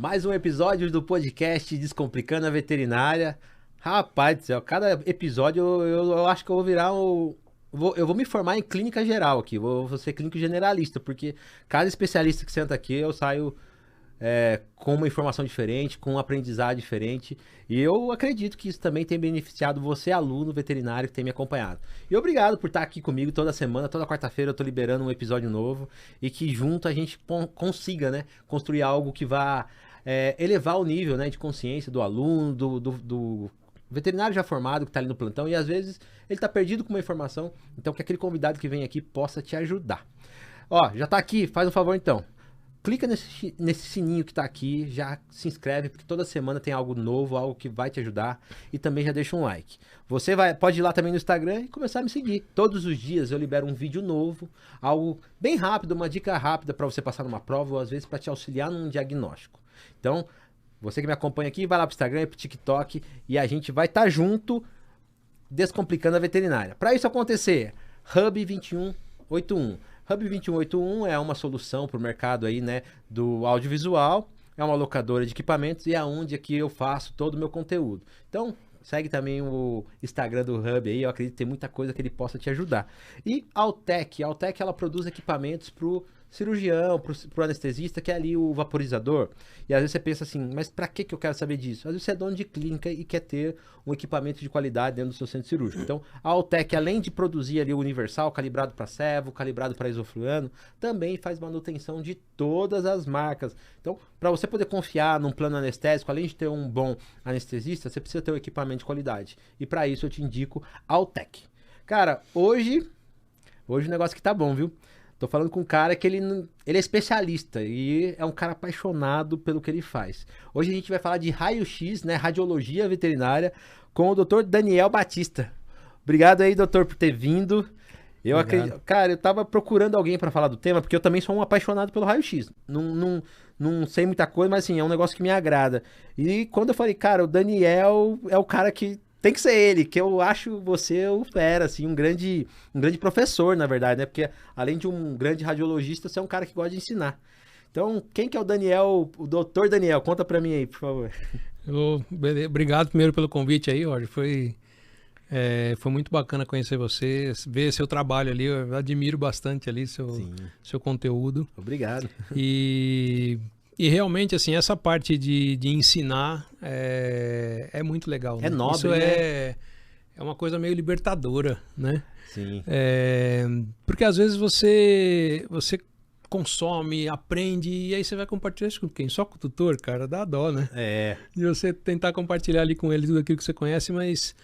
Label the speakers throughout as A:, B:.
A: Mais um episódio do podcast Descomplicando a Veterinária. Rapaz do céu, cada episódio eu acho que eu vou virar um... Eu vou me formar em clínica geral aqui, vou ser clínico generalista, porque cada especialista que senta aqui eu saio com uma informação diferente, com um aprendizado diferente. E eu acredito que isso também tem beneficiado você, aluno veterinário, que tem me acompanhado. E obrigado por estar aqui comigo toda semana, toda quarta-feira eu estou liberando um episódio novo e que junto a gente consiga, né, construir algo que vá elevar o nível, né, de consciência do aluno, do veterinário já formado que está ali no plantão e às vezes ele está perdido com uma informação, então que aquele convidado que vem aqui possa te ajudar. Ó, já está aqui, faz um favor então. Clica nesse sininho que tá aqui, já se inscreve, porque toda semana tem algo novo, algo que vai te ajudar. E também já deixa um like. Você pode ir lá também no Instagram e começar a me seguir. Todos os dias eu libero um vídeo novo, algo bem rápido, uma dica rápida para você passar numa prova ou às vezes para te auxiliar num diagnóstico. Então, você que me acompanha aqui, vai lá pro Instagram e pro TikTok e a gente vai estar junto descomplicando a veterinária. Para isso acontecer, Hub 2181. Hub 2181 é uma solução para o mercado aí, né, do audiovisual, é uma locadora de equipamentos e é onde aqui eu faço todo o meu conteúdo. Então, segue também o Instagram do Hub aí, eu acredito que tem muita coisa que ele possa te ajudar. E a Altec ela produz equipamentos para o cirurgião, para o anestesista, que é ali o vaporizador. E às vezes você pensa assim, mas para que eu quero saber disso? Às vezes você é dono de clínica e quer ter um equipamento de qualidade dentro do seu centro cirúrgico. Então, a Altec, além de produzir ali o universal, calibrado para servo, calibrado para isofluano, também faz manutenção de todas as marcas. Então, para você poder confiar num plano anestésico, além de ter um bom anestesista, você precisa ter um equipamento de qualidade. E para isso eu te indico a Altec. Cara, hoje o negócio que tá bom, viu? Tô falando com um cara que ele é especialista e é um cara apaixonado pelo que ele faz. Hoje a gente vai falar de raio-x, né, radiologia veterinária, com o Dr. Daniel Batista. Obrigado aí, doutor, por ter vindo. Eu acredito, cara, eu tava procurando alguém para falar do tema, porque eu também sou um apaixonado pelo raio-x. Não sei muita coisa, mas assim, é um negócio que me agrada. E quando eu falei, cara, o Daniel é o cara que tem que ser ele, que eu acho você o fera, assim, um grande professor, na verdade, né? Porque além de um grande radiologista, você é um cara que gosta de ensinar. Então, quem que é o Daniel, o doutor Daniel? Conta pra mim aí, por favor.
B: Obrigado primeiro pelo convite aí, Roger. Foi muito bacana conhecer você, ver seu trabalho ali. Eu admiro bastante ali seu conteúdo.
A: Obrigado.
B: E realmente, assim, essa parte de ensinar é muito legal.
A: É
B: né?
A: nobre,
B: Isso
A: né?
B: é uma coisa meio libertadora, né?
A: Sim.
B: Porque às vezes você consome, aprende, e aí você vai compartilhar isso com quem? Só com o tutor, cara, dá dó, né? De você tentar compartilhar ali com ele tudo aquilo que você conhece, mas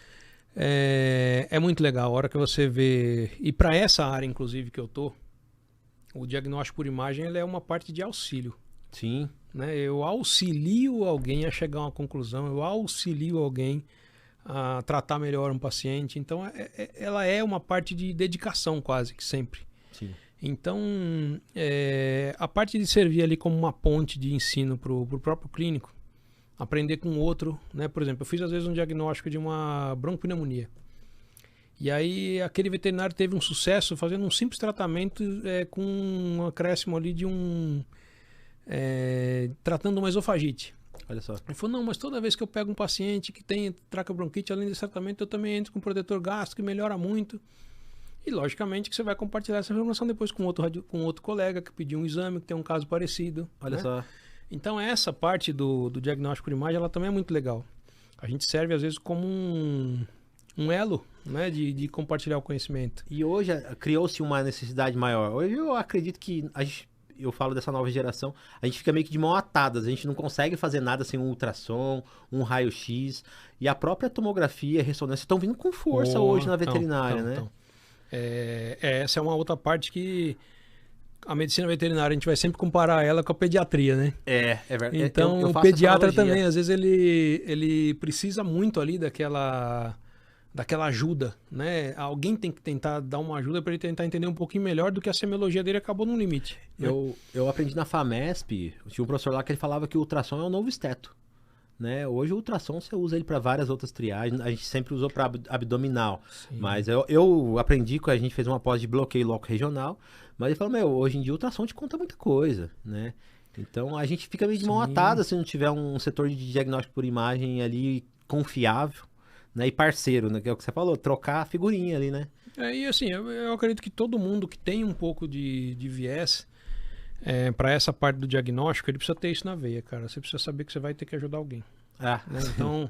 B: é muito legal. A hora que você vê... E para essa área, inclusive, que eu tô, o diagnóstico por imagem, ele é uma parte de auxílio.
A: Sim.
B: Né? Eu auxilio alguém a chegar a uma conclusão, eu auxilio alguém a tratar melhor um paciente. Então, ela é uma parte de dedicação quase que sempre.
A: Sim.
B: Então, a parte de servir ali como uma ponte de ensino para o próprio clínico, aprender com o outro, né? Por exemplo, eu fiz às vezes um diagnóstico de uma broncopneumonia. E aí aquele veterinário teve um sucesso fazendo um simples tratamento com um acréscimo ali de tratando uma esofagite.
A: Olha só.
B: Ele falou, não, mas toda vez que eu pego um paciente que tem tracobronquite, além desse tratamento, eu também entro com protetor gástrico, que melhora muito. E logicamente que você vai compartilhar essa informação depois com outro colega que pediu um exame, que tem um caso parecido.
A: Olha
B: né?
A: só.
B: Então essa parte do diagnóstico por imagem, ela também é muito legal. A gente serve às vezes como um elo, né, de compartilhar o conhecimento.
A: E hoje criou-se uma necessidade maior. Hoje eu acredito que eu falo dessa nova geração, a gente fica meio que de mão atadas, a gente não consegue fazer nada sem um ultrassom, um raio-x, e a própria tomografia, a ressonância estão vindo com força hoje na veterinária, né?
B: Essa é uma outra parte que a medicina veterinária, a gente vai sempre comparar ela com a pediatria, né?
A: É verdade.
B: Então, o pediatra também, às vezes, ele precisa muito ali daquela ajuda, né? Alguém tem que tentar dar uma ajuda para ele tentar entender um pouquinho melhor do que a semiologia dele acabou no limite. Né?
A: Eu aprendi na FAMESP, tinha um professor lá que ele falava que o ultrassom é o novo esteto. Né? Hoje o ultrassom você usa ele para várias outras triagens, a gente sempre usou para abdominal. Sim. Mas eu aprendi que a gente fez uma pós de bloqueio loco regional, mas ele falou, hoje em dia o ultrassom te conta muita coisa, né? Então a gente fica meio de mão atada se não tiver um setor de diagnóstico por imagem ali confiável, né? E parceiro, né? Que é o que você falou, trocar a figurinha ali, né?
B: E assim, eu acredito que todo mundo que tem um pouco de viés para essa parte do diagnóstico, ele precisa ter isso na veia, cara. Você precisa saber que você vai ter que ajudar alguém. Né? Então,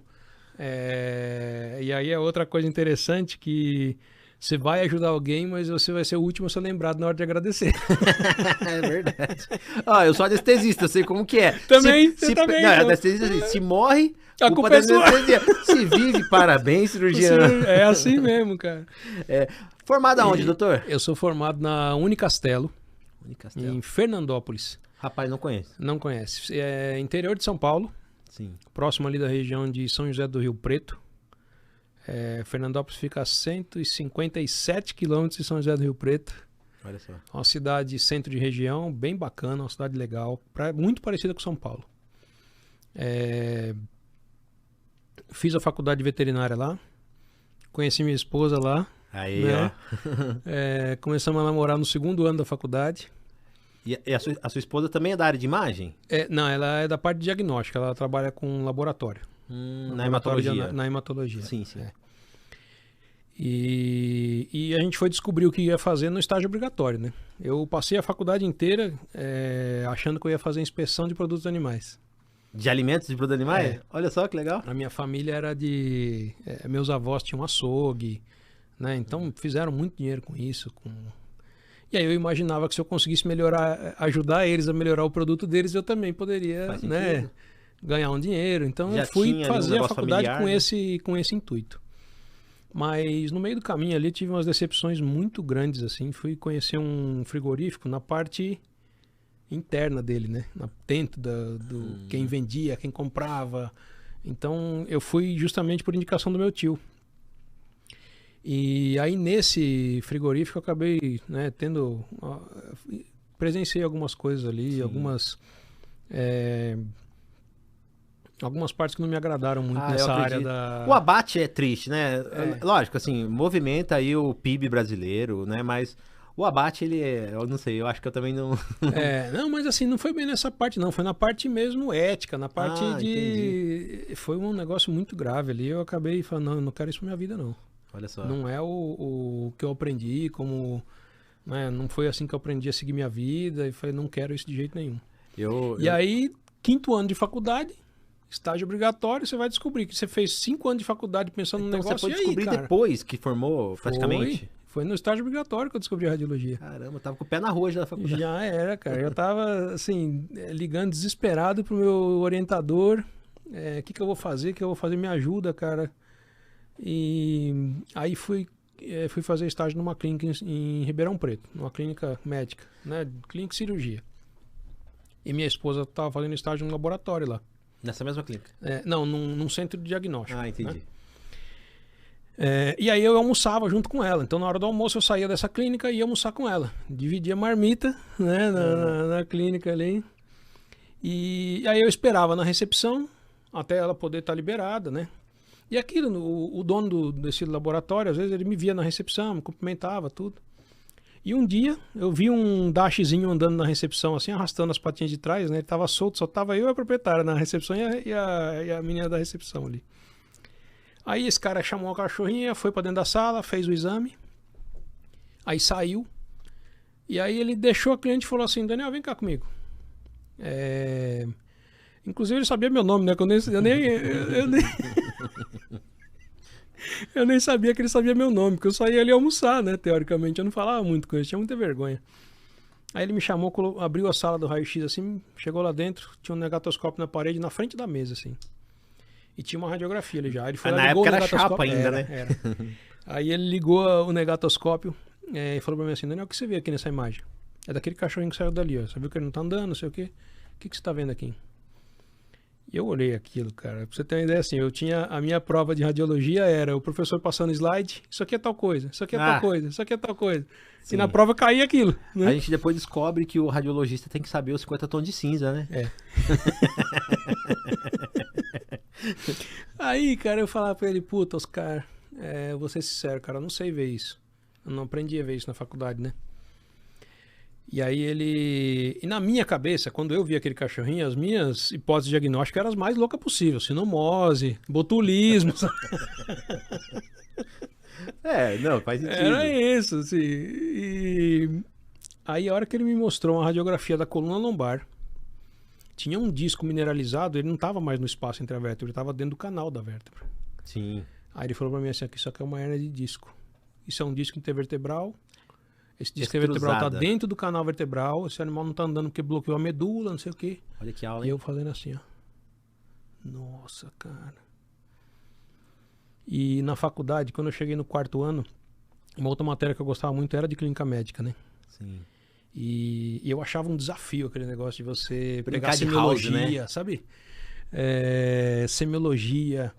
B: e aí é outra coisa interessante que você vai ajudar alguém, mas você vai ser o último a ser lembrado na hora de agradecer.
A: É verdade. Eu sou anestesista, eu sei como que é.
B: Também?
A: Também. Não, anestesista, se morre,
B: a culpa é sua.
A: Se vive, parabéns, cirurgião.
B: É assim mesmo, cara.
A: Formado aonde, doutor?
B: Eu sou formado na Unicastelo, em Fernandópolis.
A: Rapaz, não conheço.
B: Não conhece. É interior de São Paulo. Sim. Próximo ali da região de São José do Rio Preto. Fernandópolis fica a 157 quilômetros de São José do Rio Preto.
A: Olha só.
B: Uma cidade centro de região, bem bacana, uma cidade legal, muito parecida com São Paulo. Fiz a faculdade de veterinária lá. Conheci minha esposa lá.
A: Aí,
B: né? Começamos a namorar no 2º ano da faculdade.
A: E a sua esposa também é da área de imagem?
B: Não, ela é da parte de diagnóstica, ela trabalha com laboratório.
A: Na hematologia.
B: Na hematologia.
A: Sim, sim.
B: E a gente foi descobrir o que ia fazer no estágio obrigatório, né? Eu passei a faculdade inteira achando que eu ia fazer inspeção de produtos animais.
A: De alimentos de produtos animais? Olha só que legal.
B: A minha família era de... meus avós tinham um açougue, né? Então fizeram muito dinheiro com isso. E aí eu imaginava que se eu conseguisse ajudar eles a melhorar o produto deles, eu também poderia, né, ganhar um dinheiro. Então eu fui fazer a faculdade com esse intuito. Mas no meio do caminho ali tive umas decepções muito grandes, assim. Fui conhecer um frigorífico na parte interna dele, né? Dentro do quem vendia, quem comprava. Então eu fui justamente por indicação do meu tio. E aí nesse frigorífico eu acabei, né, presenciei algumas coisas ali, algumas partes que não me agradaram muito nessa área da...
A: O abate é triste, né? Lógico, assim, movimenta aí o PIB brasileiro, né? Mas o abate, ele eu não sei, eu acho que eu também não...
B: não, mas assim, não foi bem nessa parte não, foi na parte mesmo ética, na parte de... Entendi. Foi um negócio muito grave ali, eu acabei falando, não, eu não quero isso pra minha vida não.
A: Olha só.
B: Não é o que eu aprendi, né, não foi assim que eu aprendi a seguir minha vida, e falei, não quero isso de jeito nenhum. Aí, 5º ano de faculdade, estágio obrigatório, você vai descobrir que você fez 5 anos de faculdade pensando no negócio.
A: Você foi descobrir depois que formou, praticamente?
B: Foi no estágio obrigatório que eu descobri a radiologia.
A: Caramba, eu tava com o pé na rua já da faculdade.
B: Já era, cara. Eu tava, assim, ligando desesperado pro meu orientador. O que eu vou fazer? O que eu vou fazer? Me ajuda, cara. E aí fui fazer estágio numa clínica em Ribeirão Preto, numa clínica médica, né? Clínica de cirurgia. E minha esposa estava fazendo estágio no laboratório lá.
A: Nessa mesma clínica?
B: Não, num centro de diagnóstico.
A: Entendi.
B: Né? E aí eu almoçava junto com ela. Então na hora do almoço eu saía dessa clínica e ia almoçar com ela. Dividia marmita, né, na clínica ali. E aí eu esperava na recepção até ela poder estar liberada, né? E aquilo, o dono desse laboratório, às vezes ele me via na recepção, me cumprimentava, tudo. E um dia eu vi um dashzinho andando na recepção, assim, arrastando as patinhas de trás, né? Ele tava solto, só tava eu e a proprietária na recepção e a menina da recepção ali. Aí esse cara chamou a cachorrinha, foi pra dentro da sala, fez o exame, aí saiu. E aí ele deixou a cliente e falou assim, Daniel, vem cá comigo. Inclusive ele sabia meu nome, né? Que eu nem sabia que ele sabia meu nome, porque eu só ia ali almoçar, né? Teoricamente, eu não falava muito com ele, tinha muita vergonha. Aí ele me chamou, abriu a sala do raio-x assim, chegou lá dentro, tinha um negatoscópio na parede, na frente da mesa, assim. E tinha uma radiografia ali já. Ele foi lá,
A: na época era chapa ainda, né?
B: Era. Aí ele ligou o negatoscópio e falou pra mim assim, Daniel, o que você vê aqui nessa imagem? É daquele cachorrinho que saiu dali, ó. Você viu que ele não tá andando, não sei o quê. O que você tá vendo aqui? E eu olhei aquilo, cara. Pra você ter uma ideia, assim, a minha prova de radiologia era o professor passando slide, isso aqui é tal coisa, isso aqui é tal coisa, isso aqui é tal coisa. Sim. E na prova caía aquilo, né?
A: A gente depois descobre que o radiologista tem que saber os 50 tons de cinza, né?
B: Aí, cara, eu falava pra ele, puta, Oscar, vou ser sincero, cara, eu não sei ver isso. Eu não aprendi a ver isso na faculdade, né? E aí E na minha cabeça, quando eu vi aquele cachorrinho, as minhas hipóteses diagnósticas eram as mais loucas possível. Sinomose, botulismo.
A: Não, faz sentido.
B: Era isso, assim. E aí a hora que ele me mostrou uma radiografia da coluna lombar, tinha um disco mineralizado, ele não estava mais no espaço entre a vértebra, ele estava dentro do canal da vértebra.
A: Sim.
B: Aí ele falou pra mim assim, aqui, isso aqui é uma hérnia de disco. Isso é um disco intervertebral. Esse disco vertebral tá dentro do canal vertebral. Esse animal não tá andando porque bloqueou a medula, não sei o quê.
A: Olha que aula, hein?
B: E eu fazendo assim, ó. Nossa, cara. E na faculdade, quando eu cheguei no 4º ano, uma outra matéria que eu gostava muito era de clínica médica, né?
A: Sim.
B: E eu achava um desafio aquele negócio de você pegar
A: de house,
B: semiologia, né? Sabe? Semiologia,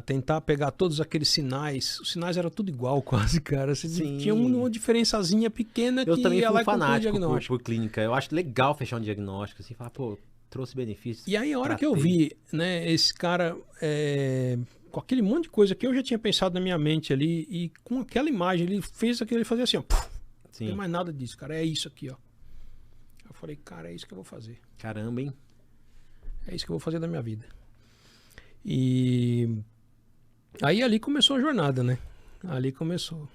B: tentar pegar todos aqueles sinais. Os sinais eram tudo igual quase, cara. Tinha uma diferençazinha pequena
A: eu
B: que
A: também
B: ia
A: fui
B: lá e
A: fanático por clínica. Eu acho legal fechar um diagnóstico, assim, falar, pô, trouxe benefícios.
B: E aí a hora que eu vi, né, esse cara com aquele monte de coisa que eu já tinha pensado na minha mente ali, e com aquela imagem, ele fez aquilo, ele fazia assim, ó. Não tem mais nada disso, cara. É isso aqui, ó. Eu falei, cara, é isso que eu vou fazer.
A: Caramba, hein?
B: É isso que eu vou fazer da minha vida. E aí ali começou a jornada, né? Ali começou.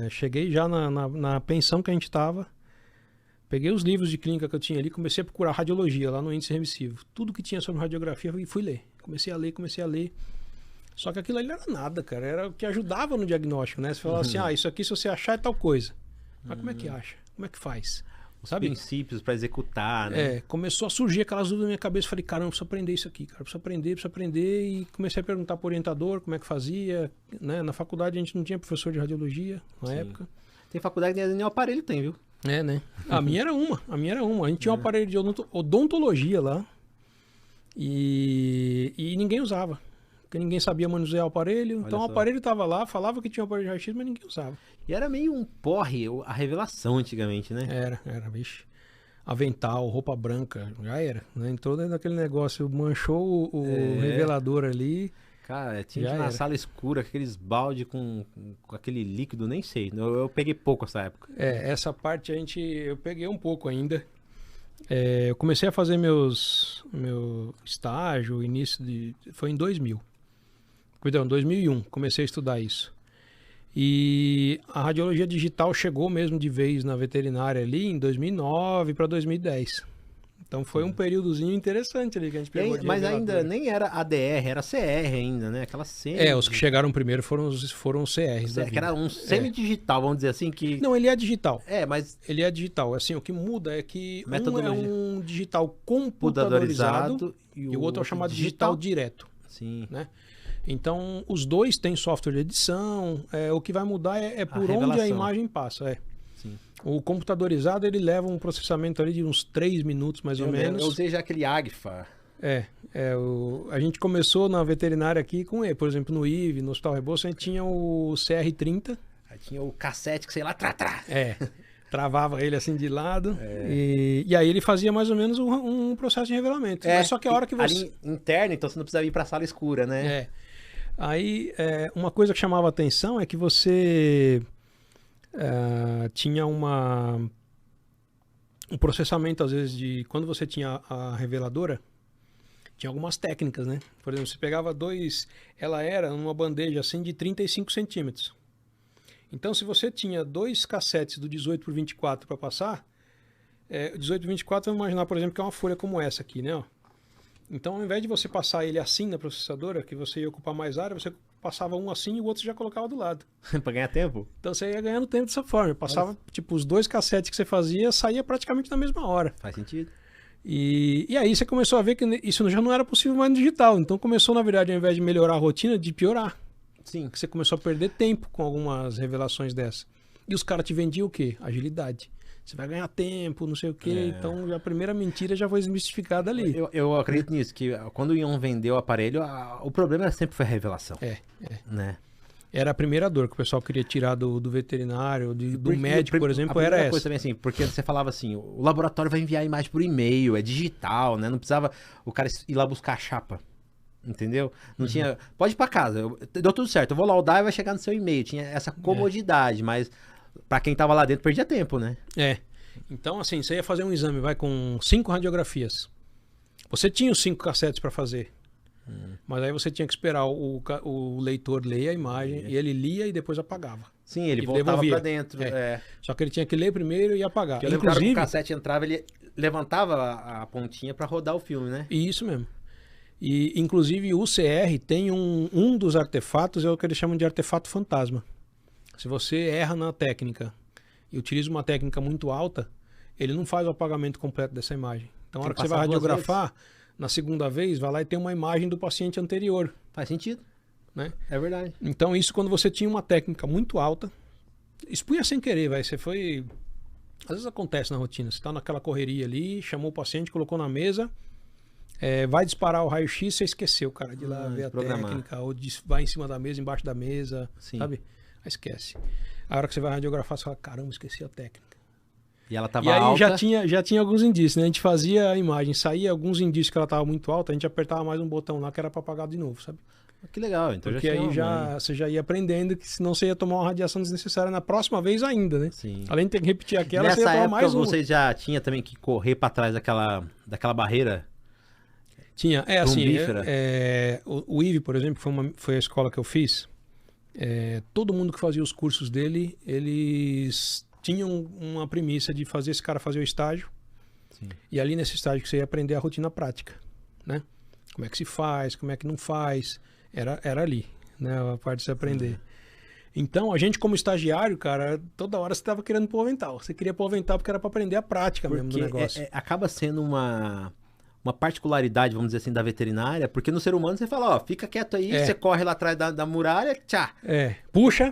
B: Cheguei já na pensão que a gente estava. Peguei os livros de clínica que eu tinha ali, comecei a procurar radiologia lá no índice remissivo. Tudo que tinha sobre radiografia e fui ler. Comecei a ler. Só que aquilo ali não era nada, cara. Era o que ajudava no diagnóstico, né? Você falava assim, isso aqui se você achar é tal coisa. Mas como é que acha? Como é que faz?
A: Os princípios para executar, né?
B: Começou a surgir aquelas dúvidas na minha cabeça. Falei, caramba, preciso aprender isso aqui, cara. Preciso aprender. E comecei a perguntar pro orientador como é que fazia, né? Na faculdade a gente não tinha professor de radiologia na época.
A: Tem faculdade que nem o aparelho tem, viu?
B: Né? A minha era uma. A gente tinha um aparelho de odontologia lá. E ninguém usava. Porque ninguém sabia manusear o aparelho. Então o aparelho estava lá, falava que tinha um aparelho de raio-x, mas ninguém usava.
A: E era meio um porre a revelação antigamente, né?
B: Era, vixe. Avental, roupa branca, já era. Né? Entrou dentro daquele negócio, manchou o revelador ali.
A: Cara, tinha que ir na sala escura, aqueles balde com aquele líquido, nem sei. Eu peguei pouco essa época.
B: Essa parte eu peguei um pouco ainda. Eu comecei a fazer meu estágio, foi em 2000. Perdão, 2001, comecei a estudar isso. E a radiologia digital chegou mesmo de vez na veterinária ali em 2009 para 2010. Então foi um períodozinho interessante ali que a gente pegou.
A: Mas ainda nem era ADR, era CR ainda, né? Aquela semi.
B: Os que chegaram primeiro foram os CRs.
A: Que era um semi-digital, vamos dizer assim.
B: Não, ele é digital.
A: Mas.
B: Ele é digital. Assim, o que muda é que um é um digital computadorizado e o outro é o chamado digital direto.
A: Sim.
B: Né? Então, os dois têm software de edição. O que vai mudar é por onde a imagem passa.
A: Sim.
B: O computadorizado, ele leva um processamento ali de uns 3 minutos, mais ou menos.
A: Eu usei já aquele Agfa.
B: A gente começou na veterinária aqui com ele. Por exemplo, no IVE, no Hospital Rebouças, a gente tinha o CR30.
A: Aí tinha o cassete que sei lá,
B: travava ele assim de lado. E aí ele fazia mais ou menos um processo de revelamento. Mas só que a hora que você...
A: Ali interno, então você não precisava ir para a sala escura, né?
B: Aí, uma coisa que chamava atenção é que você... tinha um processamento, às vezes, de quando você tinha a reveladora, tinha algumas técnicas, né? Por exemplo, você pegava ela era numa bandeja assim de 35 centímetros. Então, se você tinha 2 cassetes do 18x24 para passar, 18x24, vamos imaginar, por exemplo, que é uma folha como essa aqui, né? Então, ao invés de você passar ele assim na processadora, que você ia ocupar mais área, você passava um assim e o outro já colocava do lado.
A: Para ganhar tempo?
B: Então você ia ganhando tempo dessa forma. Passava, os 2 cassetes que você fazia, saía praticamente na mesma hora.
A: Faz sentido.
B: E aí você começou a ver que isso já não era possível mais no digital. Então começou, na verdade, ao invés de melhorar a rotina, de piorar.
A: Sim.
B: Que você começou a perder tempo com algumas revelações dessas. E os caras te vendiam o quê? Agilidade. Você vai ganhar tempo, não sei o quê. Então a primeira mentira já foi desmistificada ali.
A: Eu acredito nisso, que quando iam vender o aparelho, o problema sempre foi a revelação. Né?
B: Era a primeira dor que o pessoal queria tirar do veterinário, do médico, por exemplo, era essa.
A: Coisa também, assim, porque você falava assim, o laboratório vai enviar a imagem por e-mail, é digital, né? Não precisava o cara ir lá buscar a chapa. Entendeu? Não tinha... Pode ir pra casa, deu tudo certo, eu vou laudar e vai chegar no seu e-mail. Tinha essa comodidade, mas Pra quem tava lá dentro, perdia tempo, né?
B: Então, assim, você ia fazer um exame, vai com 5 radiografias. Você tinha os 5 cassetes para fazer. Mas aí você tinha que esperar o leitor ler a imagem, e ele lia e depois apagava.
A: Sim, ele voltava pra dentro.
B: Só que ele tinha que ler primeiro e apagar.
A: Porque inclusive, quando o cassete entrava, ele levantava a pontinha para rodar o filme, né?
B: Isso mesmo. E, inclusive, o CR tem um dos artefatos, é o que eles chamam de artefato fantasma. Se você erra na técnica e utiliza uma técnica muito alta, ele não faz o apagamento completo dessa imagem. Então, na hora que você vai radiografar, na segunda vez, vai lá e tem uma imagem do paciente anterior.
A: Faz sentido.
B: Né?
A: É verdade.
B: Então, isso quando você tinha uma técnica muito alta, expunha sem querer, vai. Você foi... Às vezes acontece na rotina, você está naquela correria ali, chamou o paciente, colocou na mesa, vai disparar o raio-x, você esqueceu, cara, de ir lá ver a técnica, ou vai em cima da mesa, embaixo da mesa, sabe? Aí esquece. A hora que você vai radiografar, você fala, caramba, esqueci a técnica.
A: E ela tava alta.
B: E aí já tinha alguns indícios, né? A gente fazia a imagem, saía alguns indícios que ela tava muito alta, a gente apertava mais um botão lá que era para apagar de novo, sabe?
A: Que legal, então
B: porque aí você já ia aprendendo que senão você ia tomar uma radiação desnecessária na próxima vez ainda, né?
A: Sim.
B: Além de ter que repetir aquela,
A: nessa
B: você ia tomar mais uma.
A: Você já tinha também que correr para trás daquela barreira?
B: Tinha, assim, o IVE, por exemplo, foi a escola que eu fiz, todo mundo que fazia os cursos dele, eles tinham uma premissa de fazer esse cara fazer o estágio. Sim. E ali nesse estágio que você ia aprender a rotina prática, né? Como é que se faz, como é que não faz... Era ali, né? A parte de se aprender. Então, a gente como estagiário, cara, toda hora você estava querendo pôr o avental. Você queria pôr o avental porque era para aprender a prática mesmo do negócio.
A: Acaba sendo uma particularidade, vamos dizer assim, da veterinária, porque no ser humano você fala, ó, fica quieto aí, você corre lá atrás da muralha, tchá.
B: Puxa,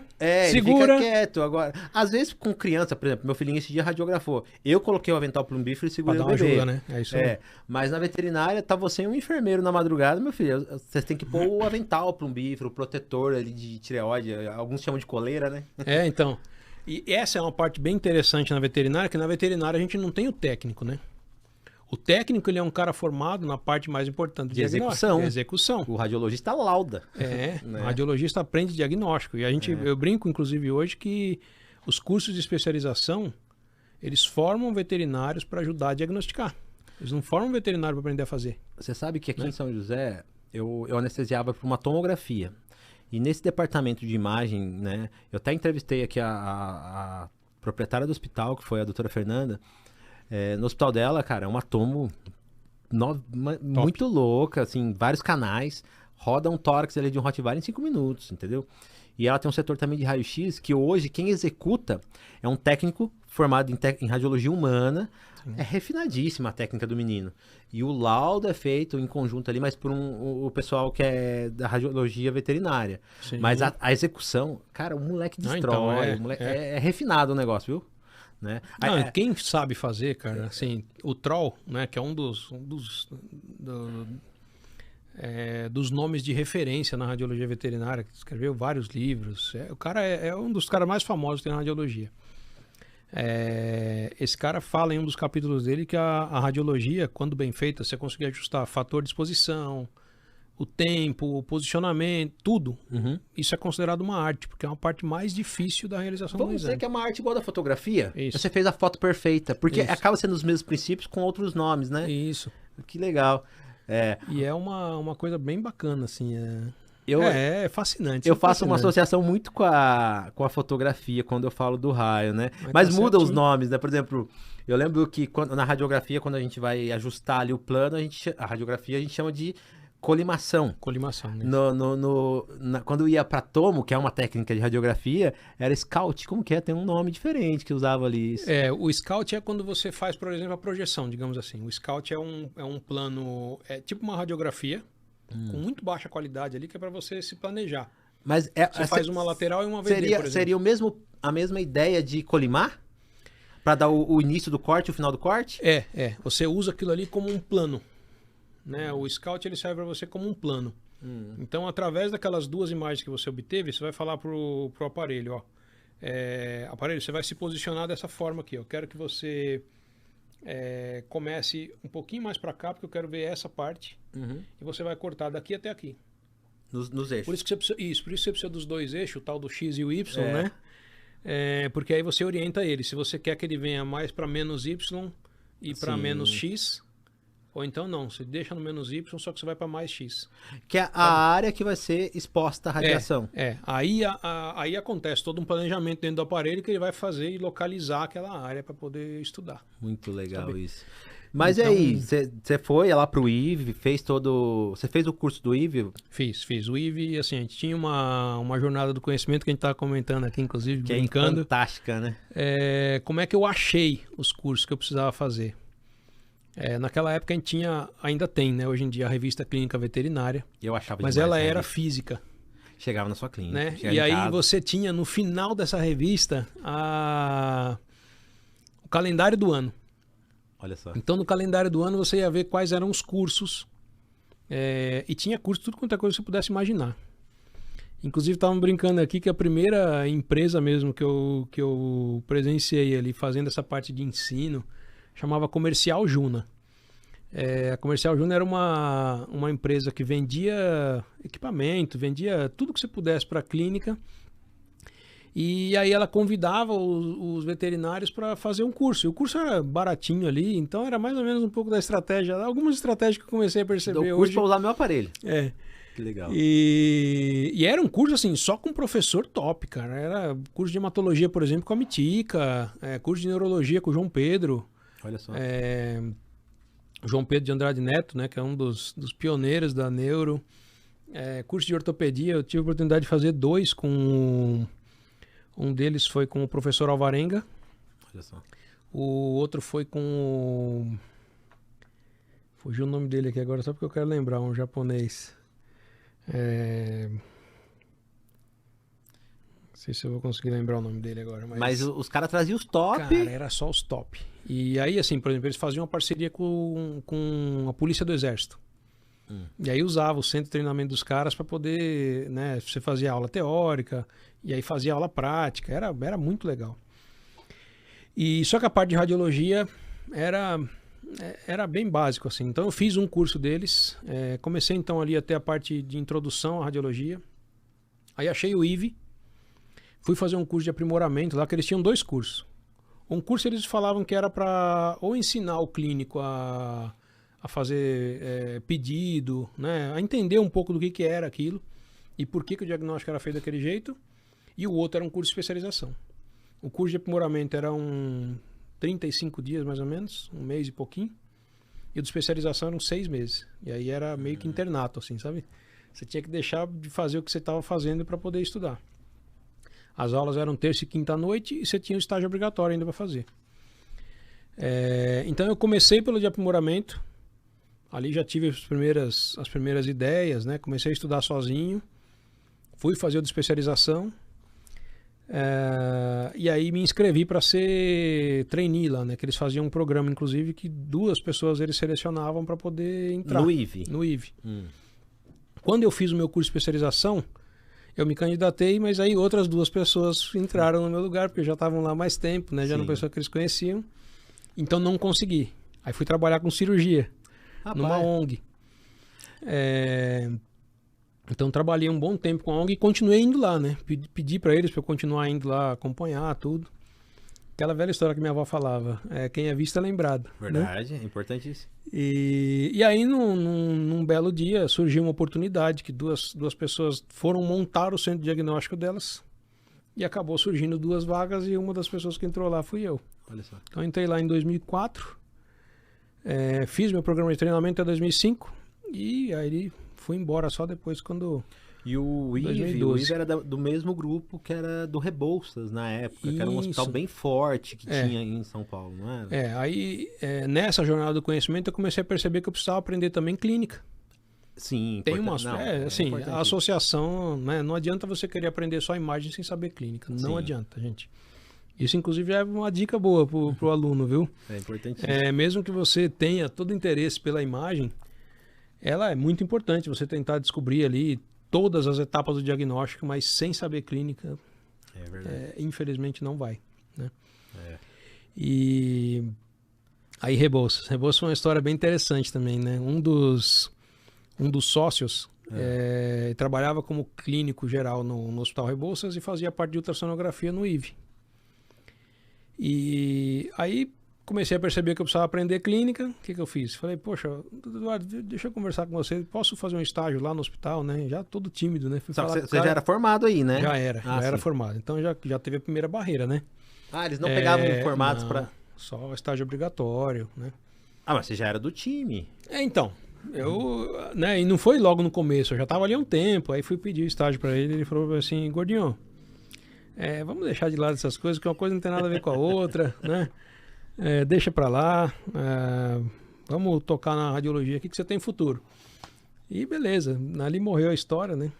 B: segura.
A: Fica quieto. Agora, às vezes com criança, por exemplo, meu filhinho esse dia radiografou. Eu coloquei o avental plumbífero e segurei o bebê.
B: Ajuda, né? É isso aí.
A: Mas na veterinária, tá você e um enfermeiro na madrugada, meu filho, você tem que pôr o avental plumbífero, o protetor ali de tireoide, alguns chamam de coleira, né?
B: Então. E essa é uma parte bem interessante na veterinária, que na veterinária a gente não tem o técnico, né? O técnico, ele é um cara formado na parte mais importante
A: de execução.
B: execução.
A: O radiologista lauda.
B: Né? O radiologista aprende diagnóstico. E eu brinco, inclusive, hoje que os cursos de especialização, eles formam veterinários para ajudar a diagnosticar. Eles não formam veterinário para aprender a fazer.
A: Você sabe que aqui em São José, eu anestesiava por uma tomografia. E nesse departamento de imagem, né, eu até entrevistei aqui a proprietária do hospital, que foi a doutora Fernanda. No hospital dela, cara, é uma tomo muito louca, assim, vários canais, roda um tórax ali de um Rottweiler em 5 minutos, entendeu? E ela tem um setor também de raio-x, que hoje quem executa é um técnico formado em radiologia humana. Sim. É refinadíssima a técnica do menino. E o laudo é feito em conjunto ali, mas por o pessoal que é da radiologia veterinária. Sim. Mas a execução, cara, o moleque destrói. O moleque, é refinado o negócio, viu? Né?
B: Não, quem sabe fazer, cara, assim, o Troll, né, que é um dos nomes de referência na radiologia veterinária, que escreveu vários livros, o cara é um dos caras mais famosos que tem na radiologia. Esse cara fala em um dos capítulos dele que a radiologia, quando bem feita, você conseguir ajustar fator de exposição, o tempo, o posicionamento, tudo. Isso é considerado uma arte, porque é uma parte mais difícil da realização do exame.
A: Vamos dizer que é uma arte igual da fotografia?
B: Isso.
A: Você fez a foto perfeita, porque acaba sendo os mesmos princípios com outros nomes, né?
B: Isso.
A: Que legal.
B: E é uma coisa bem bacana, assim. É fascinante.
A: Eu faço uma associação muito com a fotografia quando eu falo do raio, né? Mas muda os nomes, né? Por exemplo, eu lembro que na radiografia, quando a gente vai ajustar ali o plano, a radiografia a gente chama de colimação.
B: Colimação, né?
A: Quando ia para tomo, que é uma técnica de radiografia, era scout. Como que é? Tem um nome diferente que usava ali.
B: O scout é quando você faz, por exemplo, a projeção, digamos assim. O scout é um plano, tipo uma radiografia, com muito baixa qualidade ali, que é para você se planejar.
A: Mas
B: você faz uma lateral e uma VD, por exemplo.
A: Seria a mesma ideia de colimar? Para dar o início do corte e o final do corte?
B: Você usa aquilo ali como um plano. Né? O scout ele serve para você como um plano. Então, através daquelas duas imagens que você obteve, você vai falar pro aparelho, ó, aparelho, você vai se posicionar dessa forma aqui. Eu quero que você comece um pouquinho mais para cá, porque eu quero ver essa parte. E você vai cortar daqui até aqui.
A: Nos eixos.
B: Por isso que você precisa dos dois eixos, o tal do X e o Y, né? Porque aí você orienta ele. Se você quer que ele venha mais para menos Y e para menos X, ou então não, você deixa no menos Y, só que você vai para mais X.
A: Que é a área que vai ser exposta à radiação.
B: Aí acontece todo um planejamento dentro do aparelho que ele vai fazer e localizar aquela área para poder estudar.
A: Muito legal isso. Mas então, aí, você foi lá pro IVE, fez todo... Você fez o curso do IVE?
B: Fiz. O IVE, assim, a gente tinha uma jornada do conhecimento que a gente estava comentando aqui, inclusive,
A: que
B: brincando.
A: É fantástica, né?
B: Como é que eu achei os cursos que eu precisava fazer? Naquela época a gente ainda tem, né? Hoje em dia, a revista Clínica Veterinária.
A: Eu achava
B: mas ela era física.
A: Chegava na sua clínica.
B: Né? E aí casa. Você tinha, no final dessa revista, o calendário do ano.
A: Olha só.
B: Então, no calendário do ano, você ia ver quais eram os cursos. E tinha curso, tudo quanto é coisa que você pudesse imaginar. Inclusive, estavam brincando aqui que a primeira empresa mesmo que eu presenciei ali, fazendo essa parte de ensino, chamava Comercial Juna. A Comercial Juna era uma empresa que vendia equipamento, vendia tudo que você pudesse para a clínica. E aí ela convidava os veterinários para fazer um curso. E o curso era baratinho ali, então era mais ou menos um pouco da estratégia. Algumas estratégias que eu comecei a perceber hoje.
A: O curso para usar meu aparelho.
B: Que
A: legal.
B: E era um curso assim, só com professor top, cara. Era curso de hematologia, por exemplo, com a Mitica, curso de neurologia com o João Pedro.
A: Olha só.
B: João Pedro de Andrade Neto, né, que é um dos pioneiros da neuro. Curso de ortopedia, eu tive a oportunidade de fazer 2 com... Um deles foi com o professor Alvarenga.
A: Olha só.
B: O outro foi com fugiu o nome dele aqui agora, só porque eu quero lembrar, um japonês. Não sei se eu vou conseguir lembrar o nome dele agora.
A: Mas os caras traziam os top?
B: Cara, era só os top. E aí, assim, por exemplo, eles faziam uma parceria com a Polícia do Exército. E aí usava o centro de treinamento dos caras para poder, né, você fazia aula teórica e aí fazia aula prática, era muito legal. E só que a parte de radiologia era bem básico assim. Então eu fiz um curso deles, comecei então ali até a parte de introdução à radiologia. Aí achei o IVE, fui fazer um curso de aprimoramento lá, que eles tinham 2 cursos. Um curso eles falavam que era para ou ensinar o clínico a fazer pedido, né? A entender um pouco do que era aquilo e por que o diagnóstico era feito daquele jeito. E o outro era um curso de especialização. O curso de aprimoramento era 35 dias, mais ou menos, 1 mês e pouquinho. E o de especialização eram 6 meses. E aí era meio que internato, assim, sabe? Você tinha que deixar de fazer o que você estava fazendo para poder estudar. As aulas eram terça e quinta à noite e você tinha o estágio obrigatório ainda para fazer. Então eu comecei pelo de aprimoramento. Ali já tive as primeiras ideias, né? Comecei a estudar sozinho. Fui fazer o de especialização. E aí me inscrevi para ser trainee lá, né? Que eles faziam um programa, inclusive, que 2 pessoas eles selecionavam para poder entrar.
A: No IVE?
B: No IVE. Quando eu fiz o meu curso de especialização, eu me candidatei, mas aí outras 2 pessoas entraram no meu lugar, porque já estavam lá há mais tempo, né? Já eram pessoas que eles conheciam. Então não consegui. Aí fui trabalhar com cirurgia. Numa ONG. Então trabalhei um bom tempo com a ONG e continuei indo lá, né? Pedi para eles para eu continuar indo lá, acompanhar tudo. Aquela velha história que minha avó falava, quem é visto é lembrado.
A: Verdade,
B: né?
A: É importante isso.
B: E aí num belo dia surgiu uma oportunidade que duas pessoas foram montar o centro de diagnóstico delas e acabou surgindo 2 vagas e uma das pessoas que entrou lá fui eu.
A: Olha só.
B: Então entrei lá em 2004. Fiz meu programa de treinamento até 2005 e aí fui embora só depois quando...
A: E o IVE era do mesmo grupo que era do Rebouças na época, que era um hospital bem forte que tinha em São Paulo, não era?
B: Aí nessa jornada do conhecimento eu comecei a perceber que eu precisava aprender também clínica.
A: Sim,
B: tem umas... assim, a associação, né, não adianta você querer aprender só imagem sem saber clínica, não adianta, gente. Isso, inclusive, é uma dica boa pro aluno, viu?
A: É importante.
B: Mesmo que você tenha todo interesse pela imagem, ela é muito importante você tentar descobrir ali todas as etapas do diagnóstico, mas sem saber clínica,
A: é verdade.
B: Infelizmente não vai, né? E aí Rebouças foi uma história bem interessante também, né? Um dos sócios trabalhava como clínico geral no Hospital Rebouças e fazia parte de ultrassonografia no IVE. E aí comecei a perceber que eu precisava aprender clínica. O que eu fiz? Falei, poxa, Eduardo, deixa eu conversar com você. Posso fazer um estágio lá no hospital, né? Já todo tímido, né?
A: Você já era formado aí, né?
B: Já era formado. Então já teve a primeira barreira, né?
A: Ah, eles não pegavam formados para...
B: Só estágio obrigatório, né?
A: Ah, mas você já era do time.
B: Então, né? E não foi logo no começo, eu já tava ali há um tempo. Aí fui pedir o estágio para ele falou assim, gordinho, vamos deixar de lado essas coisas, que uma coisa não tem nada a ver com a outra, né? Deixa pra lá, vamos tocar na radiologia aqui que você tem futuro. E beleza, ali morreu a história, né?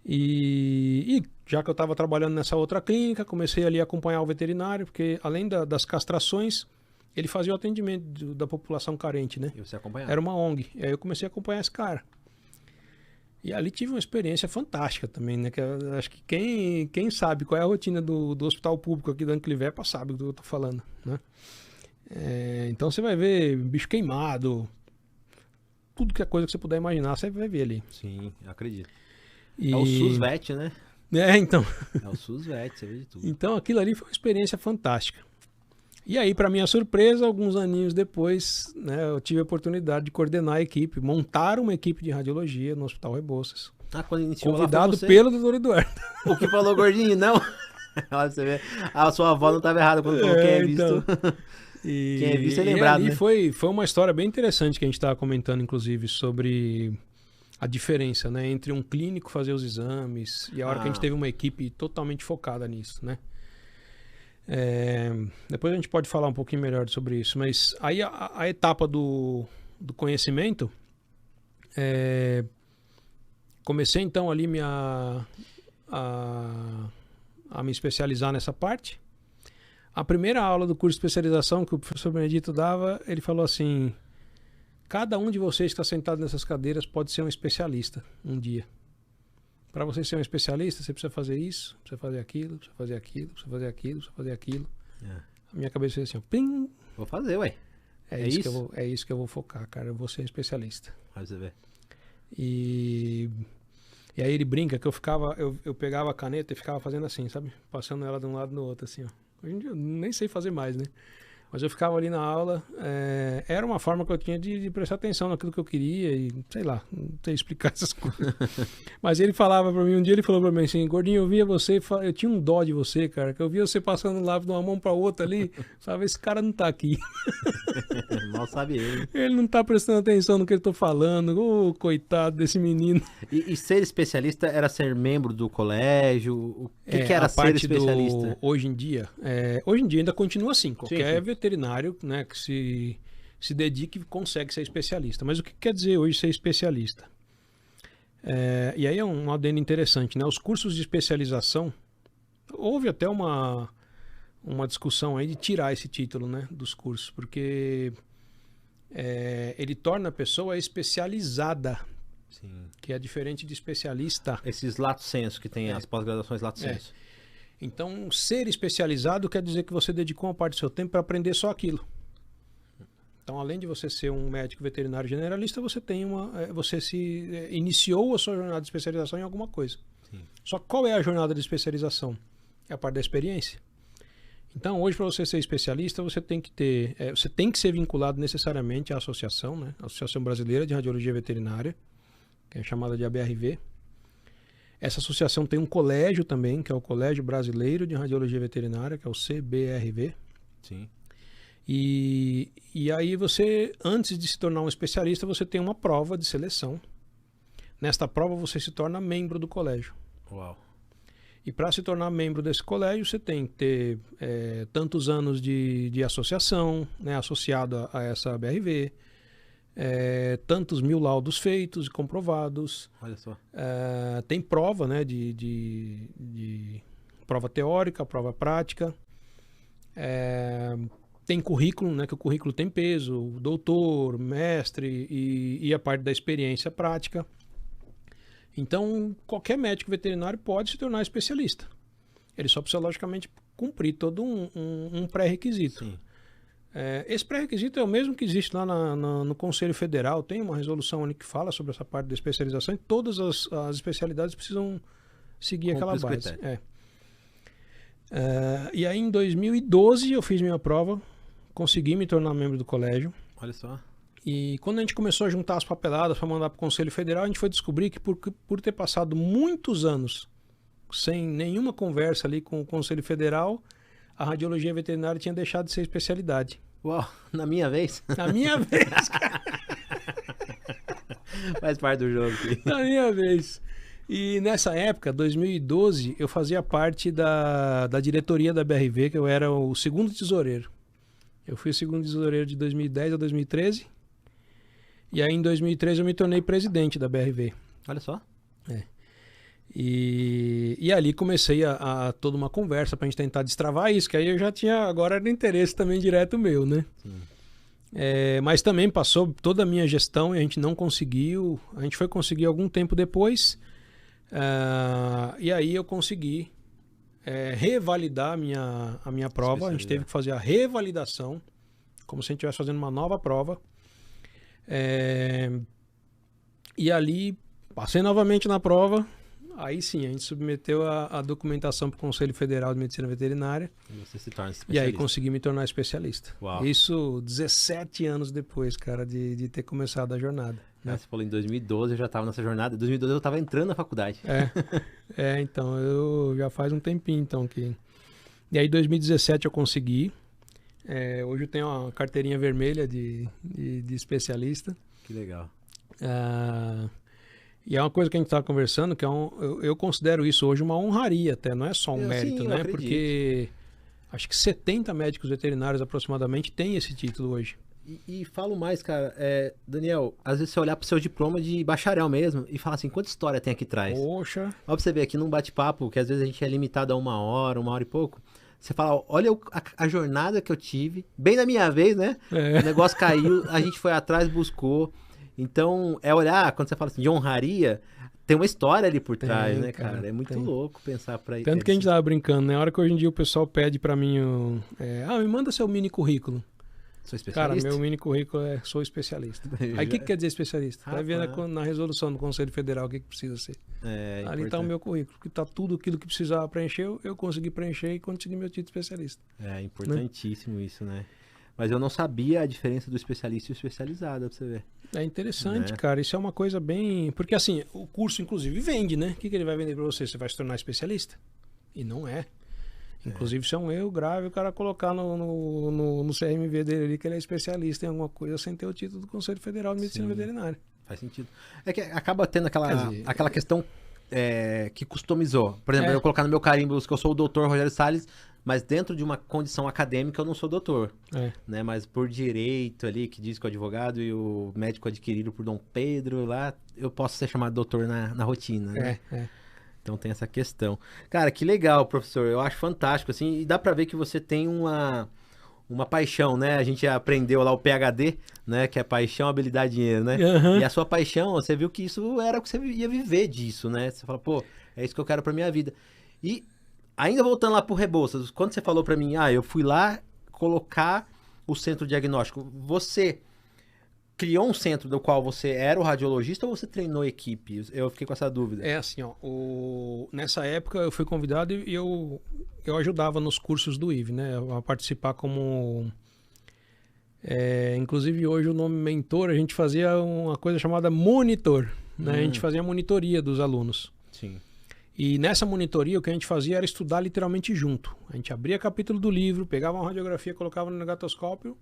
B: E já que eu estava trabalhando nessa outra clínica, comecei ali a acompanhar o veterinário, porque além das castrações, ele fazia o atendimento da população carente, né?
A: E você acompanhava?
B: Era uma ONG, e aí eu comecei a acompanhar esse cara. E ali tive uma experiência fantástica também, né? Que eu acho que quem sabe qual é a rotina do hospital público aqui da Anclivepa sabe do que eu tô falando, né? Então você vai ver bicho queimado, tudo que é coisa que você puder imaginar, você vai ver ali.
A: Sim, eu acredito. É o SUSVET, né?
B: Então.
A: É o SUSVET, você vê de tudo.
B: Então aquilo ali foi uma experiência fantástica. E aí, para minha surpresa, alguns aninhos depois, né, eu tive a oportunidade de coordenar a equipe, montar uma equipe de radiologia no Hospital Rebouças.
A: Quando iniciou
B: convidado pelo Dr. Eduardo.
A: O que falou, gordinho? Não. Olha, você vê. A sua avó não estava errada quando falou quem é visto.
B: Então.
A: Quem é visto é lembrado, né?
B: Foi uma história bem interessante que a gente estava comentando, inclusive, sobre a diferença, né, entre um clínico fazer os exames e a hora que a gente teve uma equipe totalmente focada nisso, né? Depois a gente pode falar um pouquinho melhor sobre isso, mas aí a etapa do conhecimento, comecei então ali a me especializar nessa parte. A primeira aula do curso de especialização que o professor Benedito dava, ele falou assim: cada um de vocês que está sentado nessas cadeiras pode ser um especialista um dia. Para você ser um especialista, você precisa fazer isso, precisa fazer aquilo, precisa fazer aquilo, precisa fazer aquilo, precisa fazer aquilo. A minha cabeça fez assim, ó, pim.
A: Vou fazer, ué.
B: É isso que eu vou focar, cara. Eu vou ser um especialista.
A: Vai você ver.
B: E aí ele brinca que eu pegava a caneta e ficava fazendo assim, sabe? Passando ela de um lado no outro, assim, ó. Hoje em dia eu nem sei fazer mais, né? Mas eu ficava ali na aula, era uma forma que eu tinha de prestar atenção naquilo que eu queria e, sei lá, não sei explicar essas coisas. Mas ele falava pra mim, um dia ele falou pra mim assim, gordinho, eu via você, eu tinha um dó de você, cara, que eu via você passando o lápis de uma mão pra outra ali, sabe, esse cara não tá aqui.
A: Mal sabe ele.
B: Ele não tá prestando atenção no que eu tô falando, coitado desse menino.
A: E ser especialista era ser membro do colégio? O que era ser especialista?
B: Hoje em dia ainda continua assim, qualquer veterinário, né, que se dedique consegue ser especialista. Mas o que quer dizer hoje ser especialista? E aí é um adendo interessante, né? Os cursos de especialização, houve até uma discussão aí de tirar esse título, né, dos cursos, porque ele torna a pessoa especializada.
A: Sim.
B: Que é diferente de especialista.
A: Esses lato sensu que tem as pós-graduações lato sensu.
B: Então, ser especializado quer dizer que você dedicou uma parte do seu tempo para aprender só aquilo. Então, além de você ser um médico veterinário generalista, você iniciou a sua jornada de especialização em alguma coisa.
A: Sim.
B: Só que qual é a jornada de especialização? É a parte da experiência. Então, hoje, para você ser especialista, você tem que ser vinculado necessariamente à associação, né? A Associação Brasileira de Radiologia Veterinária, que é chamada de ABRV. Essa associação tem um colégio também, que é o Colégio Brasileiro de Radiologia Veterinária, que é o CBRV.
A: Sim.
B: E aí você, antes de se tornar um especialista, você tem uma prova de seleção. Nesta prova você se torna membro do colégio.
A: Uau.
B: E para se tornar membro desse colégio, você tem que ter tantos anos de associação, né, associado a essa ABRV, tantos mil laudos feitos e comprovados.
A: Olha só.
B: Tem prova, né, de prova teórica, prova prática. Tem currículo, né, que o currículo tem peso, doutor, mestre e a parte da experiência prática. Então, qualquer médico veterinário pode se tornar especialista. Ele só precisa, logicamente, cumprir todo um pré-requisito.
A: Sim.
B: Esse pré-requisito é o mesmo que existe lá no Conselho Federal. Tem uma resolução ali que fala sobre essa parte da especialização e todas as especialidades precisam seguir aquela base. E aí em 2012 eu fiz minha prova, consegui me tornar membro do colégio.
A: Olha só.
B: E quando a gente começou a juntar as papeladas para mandar para o Conselho Federal, a gente foi descobrir que por ter passado muitos anos sem nenhuma conversa ali com o Conselho Federal, a radiologia veterinária tinha deixado de ser especialidade.
A: Uau, na minha vez?
B: Na minha vez, cara.
A: Faz parte do jogo. Filho.
B: Na minha vez. E nessa época, 2012, eu fazia parte da diretoria da BRV, que eu era o segundo tesoureiro. Eu fui o segundo tesoureiro de 2010 a 2013. E aí em 2013 eu me tornei presidente da BRV.
A: Olha só.
B: E ali comecei a toda uma conversa pra gente tentar destravar isso, que aí eu já tinha, agora era interesse também direto meu, né? Sim. Mas também passou toda a minha gestão e a gente não conseguiu, a gente foi conseguir algum tempo depois, e aí eu consegui revalidar a minha prova, a gente teve que fazer a revalidação, como se a gente estivesse fazendo uma nova prova. E ali, passei novamente na prova, aí sim, a gente submeteu a documentação para o Conselho Federal de Medicina Veterinária.
A: E você se torna especialista.
B: E aí consegui me tornar especialista.
A: Uau.
B: Isso 17 anos depois, cara, de ter começado a jornada. Né?
A: Você falou em 2012, eu já estava nessa jornada. Em 2012 eu estava entrando na faculdade.
B: Então, eu já faz um tempinho, então, que... E aí, em 2017 eu consegui. Hoje eu tenho uma carteirinha vermelha de especialista.
A: Que legal.
B: E é uma coisa que a gente estava conversando, que eu considero isso hoje uma honraria até, não é só um mérito, né? Porque acho que 70 médicos veterinários aproximadamente têm esse título hoje.
A: E falo mais, cara, Daniel, às vezes você olhar pro seu diploma de bacharel mesmo e falar assim, quanta história tem aqui atrás?
B: Poxa!
A: Olha pra você ver aqui num bate-papo, que às vezes a gente é limitado a uma hora e pouco. Você fala, olha a jornada que eu tive, bem na minha vez, né? O negócio caiu, a gente foi atrás, buscou. Então, olhar, quando você fala assim, de honraria, tem uma história ali por trás, né, cara? É muito louco pensar pra isso.
B: Tanto que a gente tava brincando, né? A hora que hoje em dia o pessoal pede pra mim, me manda seu mini currículo.
A: Sou especialista?
B: Cara, meu mini currículo sou especialista. Aí o que quer dizer especialista? Vai ver na resolução do Conselho Federal o que precisa ser. Ali está o meu currículo, que está tudo aquilo que precisava preencher, eu consegui preencher e consegui meu título de especialista.
A: É importantíssimo, né? Isso, né? Mas eu não sabia a diferença do especialista e o especializado, pra você ver.
B: É interessante, cara. Isso é uma coisa bem... Porque assim, o curso inclusive vende, né? O que ele vai vender para você? Você vai se tornar especialista? E não é. Inclusive, isso é um erro grave o cara colocar no CRMV dele ali que ele é especialista em alguma coisa sem ter o título do Conselho Federal de Medicina Veterinária.
A: Faz sentido. É que acaba tendo aquela questão que customizou. Por exemplo, eu colocar no meu carimbo que eu sou o doutor Rogério Salles, mas dentro de uma condição acadêmica eu não sou doutor. Né? Mas por direito ali, que diz que o advogado e o médico adquirido por Dom Pedro, lá eu posso ser chamado doutor na rotina. Né? Então tem essa questão. Cara, que legal, professor. Eu acho fantástico, assim. E dá pra ver que você tem uma paixão, né? A gente aprendeu lá o PhD, né? Que é paixão, habilidade e dinheiro, né? E a sua paixão, você viu que isso era o que você ia viver disso, né? Você fala, pô, é isso que eu quero pra minha vida. E ainda voltando lá pro Rebouças, quando você falou pra mim, eu fui lá colocar o centro diagnóstico, você criou um centro do qual você era o radiologista ou você treinou equipe? Eu fiquei com essa dúvida.
B: É assim, nessa época eu fui convidado e eu ajudava nos cursos do IVE, né? A participar como... inclusive hoje o nome mentor, a gente fazia uma coisa chamada monitor, né? A gente fazia a monitoria dos alunos.
A: Sim.
B: E nessa monitoria o que a gente fazia era estudar literalmente junto. A gente abria capítulo do livro, pegava uma radiografia, colocava no negatoscópio.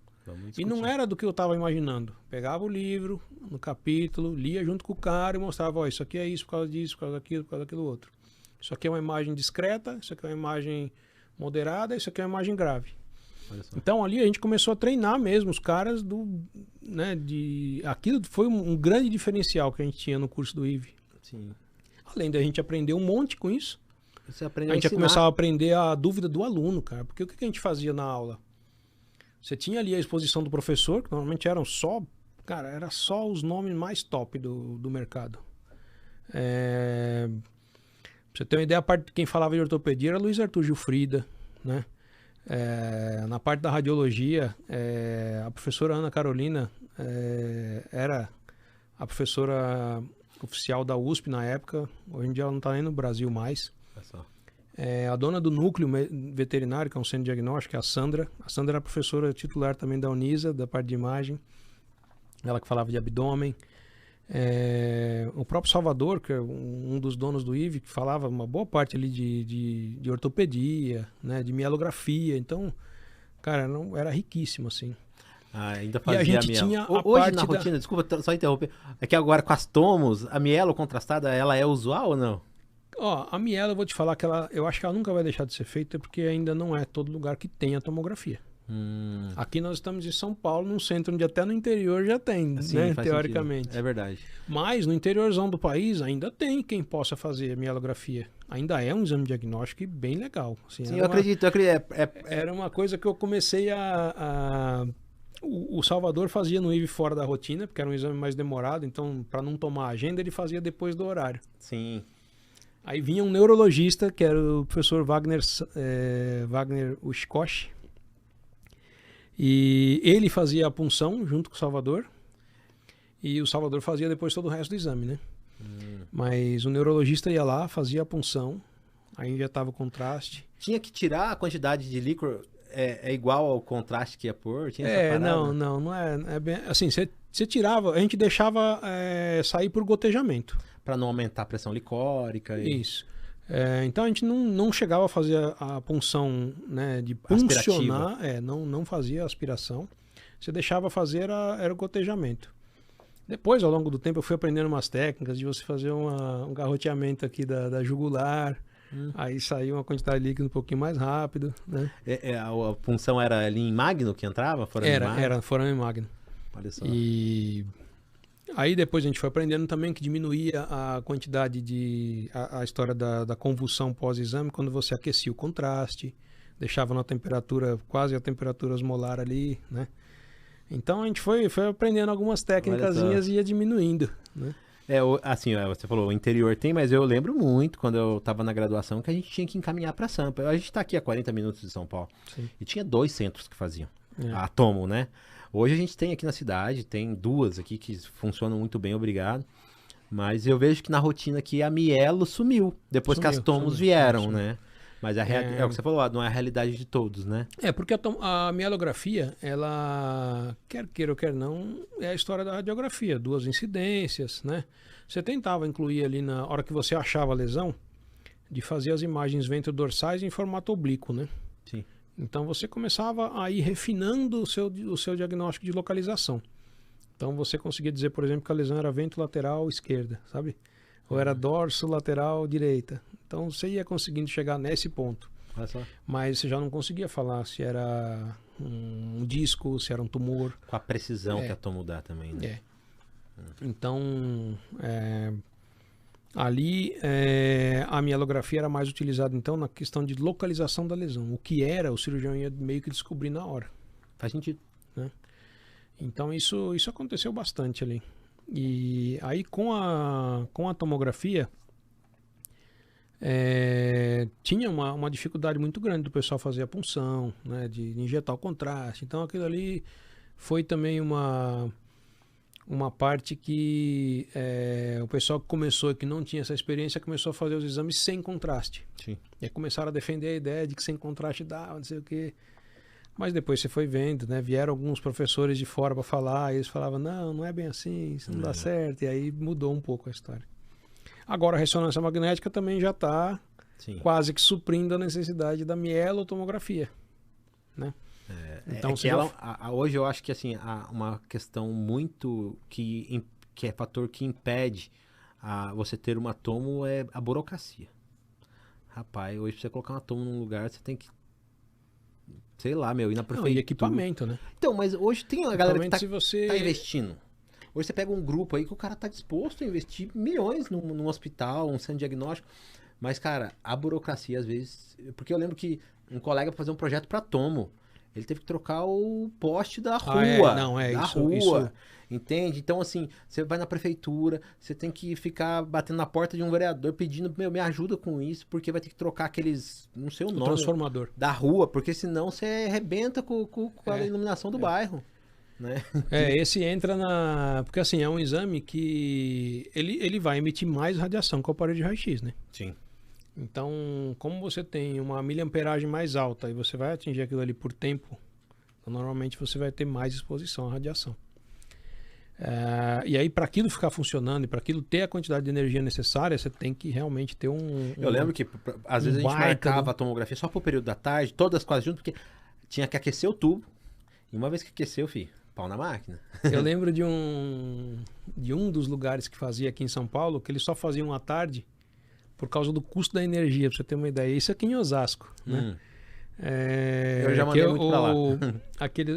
B: E não era do que eu estava imaginando. Pegava o livro, no capítulo, lia junto com o cara e mostrava, isso aqui é isso por causa disso, por causa daquilo, por causa daquilo outro. Isso aqui é uma imagem discreta, isso aqui é uma imagem moderada, isso aqui é uma imagem grave. Então ali a gente começou a treinar mesmo os caras aquilo foi um grande diferencial que a gente tinha no curso do IVE.
A: Sim.
B: Além da gente aprender um monte com isso,
A: a
B: gente começava a aprender a dúvida do aluno, cara. Porque o que a gente fazia na aula? Você tinha ali a exposição do professor, que normalmente eram era só os nomes mais top do mercado. Pra você ter uma ideia, a parte de quem falava de ortopedia era Luiz Arthur Gilfrida, né? Na parte da radiologia, a professora Ana Carolina era a professora oficial da USP na época. Hoje em dia ela não está nem no Brasil mais. A dona do núcleo veterinário, que é um centro de diagnóstico, é a Sandra. A Sandra era professora titular também da Unisa, da parte de imagem. Ela que falava de abdômen. O próprio Salvador, que é um dos donos do IV, que falava uma boa parte ali de ortopedia, né, de mielografia. Então, cara, era riquíssimo, assim.
A: Ainda fazia
B: e a gente tinha
A: hoje na rotina, desculpa só interromper, é que agora com as tomos, a mielo contrastada, ela é usual ou não?
B: A mielo, eu vou te falar que eu acho que ela nunca vai deixar de ser feita, porque ainda não é todo lugar que tem a tomografia. Aqui nós estamos em São Paulo, num centro onde até no interior já tem,
A: assim,
B: né, teoricamente.
A: Sentido. É verdade.
B: Mas no interiorzão do país ainda tem quem possa fazer mielografia. Ainda é um exame diagnóstico bem legal. Assim,
A: sim, eu acredito.
B: Era uma coisa que eu comecei O Salvador fazia no IV fora da rotina, porque era um exame mais demorado, então para não tomar agenda ele fazia depois do horário.
A: Sim.
B: Aí vinha um neurologista, que era o professor Wagner Ushkoshi, e ele fazia a punção junto com o Salvador, e o Salvador fazia depois todo o resto do exame, né? Mas o neurologista ia lá, fazia a punção, aí injetava o contraste.
A: Tinha que tirar a quantidade de líquor, é igual ao contraste que ia pôr? Tinha essa parada?
B: Não é bem... Assim, você tirava, a gente deixava sair por gotejamento.
A: Para não aumentar a pressão licórica.
B: Isso. Então a gente não chegava a fazer a punção, né, de puncionar, não fazia aspiração. Você deixava fazer era o gotejamento. Depois, ao longo do tempo, eu fui aprendendo umas técnicas de você fazer um garroteamento aqui da jugular. Aí saiu uma quantidade de líquido um pouquinho mais rápido, né?
A: A punção era ali em magno que entrava?
B: Era forame magno.
A: Olha só.
B: E aí depois a gente foi aprendendo também que diminuía a quantidade a história da convulsão pós-exame quando você aquecia o contraste, deixava na temperatura, quase a temperatura osmolar ali, né? Então a gente foi aprendendo algumas técnicazinhas e ia diminuindo, né?
A: Assim, você falou, o interior tem, mas eu lembro muito quando eu estava na graduação que a gente tinha que encaminhar para Sampa. A gente está aqui a 40 minutos de São Paulo.
B: Sim.
A: E tinha 2 centros que faziam a tomo, né? Hoje a gente tem aqui na cidade, tem 2 aqui que funcionam muito bem, obrigado. Mas eu vejo que na rotina aqui a mielo sumiu, depois que as tomos vieram, né? Mas é o que você falou, não é a realidade de todos, né?
B: Porque a mielografia, ela, quer queira ou quer não, é a história da radiografia, 2 incidências, né? Você tentava incluir ali na hora que você achava a lesão, de fazer as imagens ventrodorsais em formato oblíquo, né?
A: Sim.
B: Então você começava a ir refinando o seu diagnóstico de localização. Então você conseguia dizer, por exemplo, que a lesão era ventrolateral esquerda, sabe? Ou era dorso lateral direita. Então você ia conseguindo chegar nesse ponto. Mas você já não conseguia falar se era um disco, se era um tumor.
A: Com a precisão que a tomo dá também, né?
B: Então, ali a mielografia era mais utilizada então na questão de localização da lesão. O que era, o cirurgião ia meio que descobrir na hora.
A: Faz sentido.
B: Né? Então isso aconteceu bastante ali. E aí com a tomografia tinha uma dificuldade muito grande do pessoal fazer a punção, né, de injetar o contraste. Então aquilo ali foi também uma parte que o pessoal que começou e que não tinha essa experiência começou a fazer os exames sem contraste.
A: Sim.
B: E aí começaram a defender a ideia de que sem contraste dava, não sei o quê. Mas depois você foi vendo, né? Vieram alguns professores de fora para falar, e eles falavam, não é bem assim, isso não dá certo. E aí mudou um pouco a história. Agora a ressonância magnética também já está quase que suprindo a necessidade da mielotomografia, né?
A: Então, hoje eu acho que assim, uma questão muito que é fator que impede você ter uma tomo é a burocracia. Rapaz, hoje pra você colocar uma tomo num lugar, você tem que, sei lá, ir na prefeitura.
B: E equipamento, né?
A: Então, mas hoje tem a galera que tá
B: você...
A: investindo. Hoje você pega um grupo aí que o cara tá disposto a investir milhões num hospital, um centro diagnóstico. Mas, cara, a burocracia às vezes... Porque eu lembro que um colega pra fazer um projeto pra tomo, ele teve que trocar o poste da rua. Rua. Entende? Então, assim, você vai na prefeitura, você tem que ficar batendo na porta de um vereador pedindo, me ajuda com isso, porque vai ter que trocar aqueles, não sei o nome,
B: transformador
A: da rua, porque senão você arrebenta com a iluminação do bairro. Né?
B: Esse entra porque assim, é um exame que ele vai emitir mais radiação que o aparelho de raio-x, né?
A: Sim.
B: Então, como você tem uma miliamperagem mais alta e você vai atingir aquilo ali por tempo, então, normalmente você vai ter mais exposição à radiação. E aí, para aquilo ficar funcionando e para aquilo ter a quantidade de energia necessária, você tem que realmente ter
A: Eu lembro que às vezes a gente marcava a tomografia só pro período da tarde, todas quase junto, porque tinha que aquecer o tubo. E uma vez que aqueceu, filho, pau na máquina.
B: Eu lembro de um dos lugares que fazia aqui em São Paulo, que eles só faziam à tarde por causa do custo da energia, pra você ter uma ideia. Isso aqui em Osasco, né?
A: Eu já mandei muito pra lá.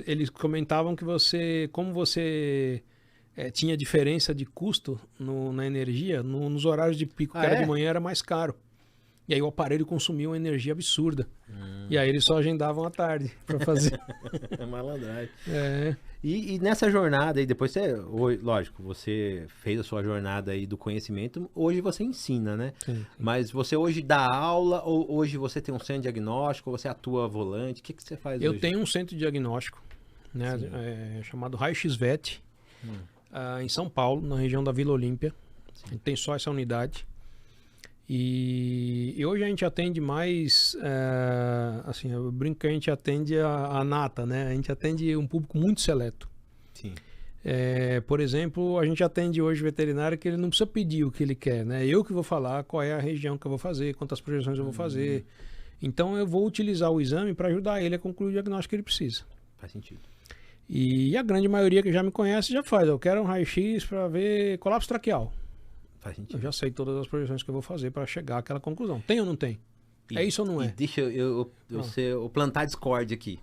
B: Eles comentavam que como você tinha diferença de custo na energia, nos horários de pico, que era de manhã, era mais caro. E aí o aparelho consumia uma energia absurda. E aí eles só agendavam à tarde para fazer.
A: Malandragem. E nessa jornada aí, depois lógico, você fez a sua jornada aí do conhecimento, hoje você ensina, né? Sim. Mas você hoje dá aula, ou hoje você tem um centro de diagnóstico, ou você atua volante, o que você faz hoje?
B: Eu tenho um centro de diagnóstico, né? Chamado Raio-X VET, em São Paulo, na região da Vila Olímpia. A gente tem só essa unidade. E hoje a gente atende mais, assim, eu brinco que a gente atende a nata, né? A gente atende um público muito seleto.
A: Sim.
B: Por exemplo, a gente atende hoje veterinário que ele não precisa pedir o que ele quer, né? Eu que vou falar qual é a região que eu vou fazer, quantas projeções eu vou fazer. Então eu vou utilizar o exame para ajudar ele a concluir o diagnóstico que ele precisa.
A: Faz sentido.
B: E a grande maioria que já me conhece já faz. Eu quero um raio-x para ver colapso traqueal.
A: Faz sentido.
B: Eu já sei todas as projeções que eu vou fazer para chegar àquela conclusão. Tem ou não tem? É isso ou não é?
A: Deixa eu plantar discórdia aqui.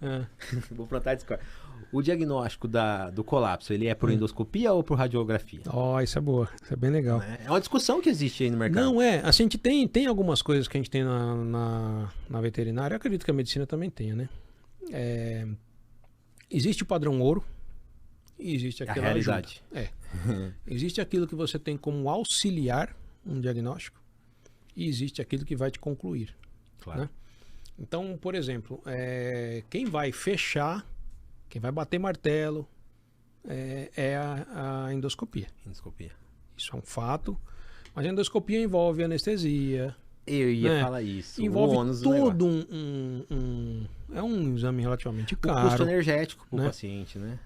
A: Vou plantar discórdia. O diagnóstico do colapso, ele é por endoscopia ou por radiografia?
B: Isso é boa. Isso é bem legal.
A: É uma discussão que existe aí no mercado.
B: Não, a gente tem algumas coisas que a gente tem na veterinária. Eu acredito que a medicina também tenha, né? Existe o padrão ouro. E existe aquela
A: a realidade.
B: Existe aquilo que você tem como auxiliar um diagnóstico e existe aquilo que vai te concluir.
A: Claro.
B: Né? Então, por exemplo, quem vai fechar, quem vai bater martelo é a endoscopia. Isso é um fato. Mas a endoscopia envolve anestesia.
A: Eu ia falar isso.
B: Envolve todo é um exame relativamente caro.
A: O custo energético para o paciente, né?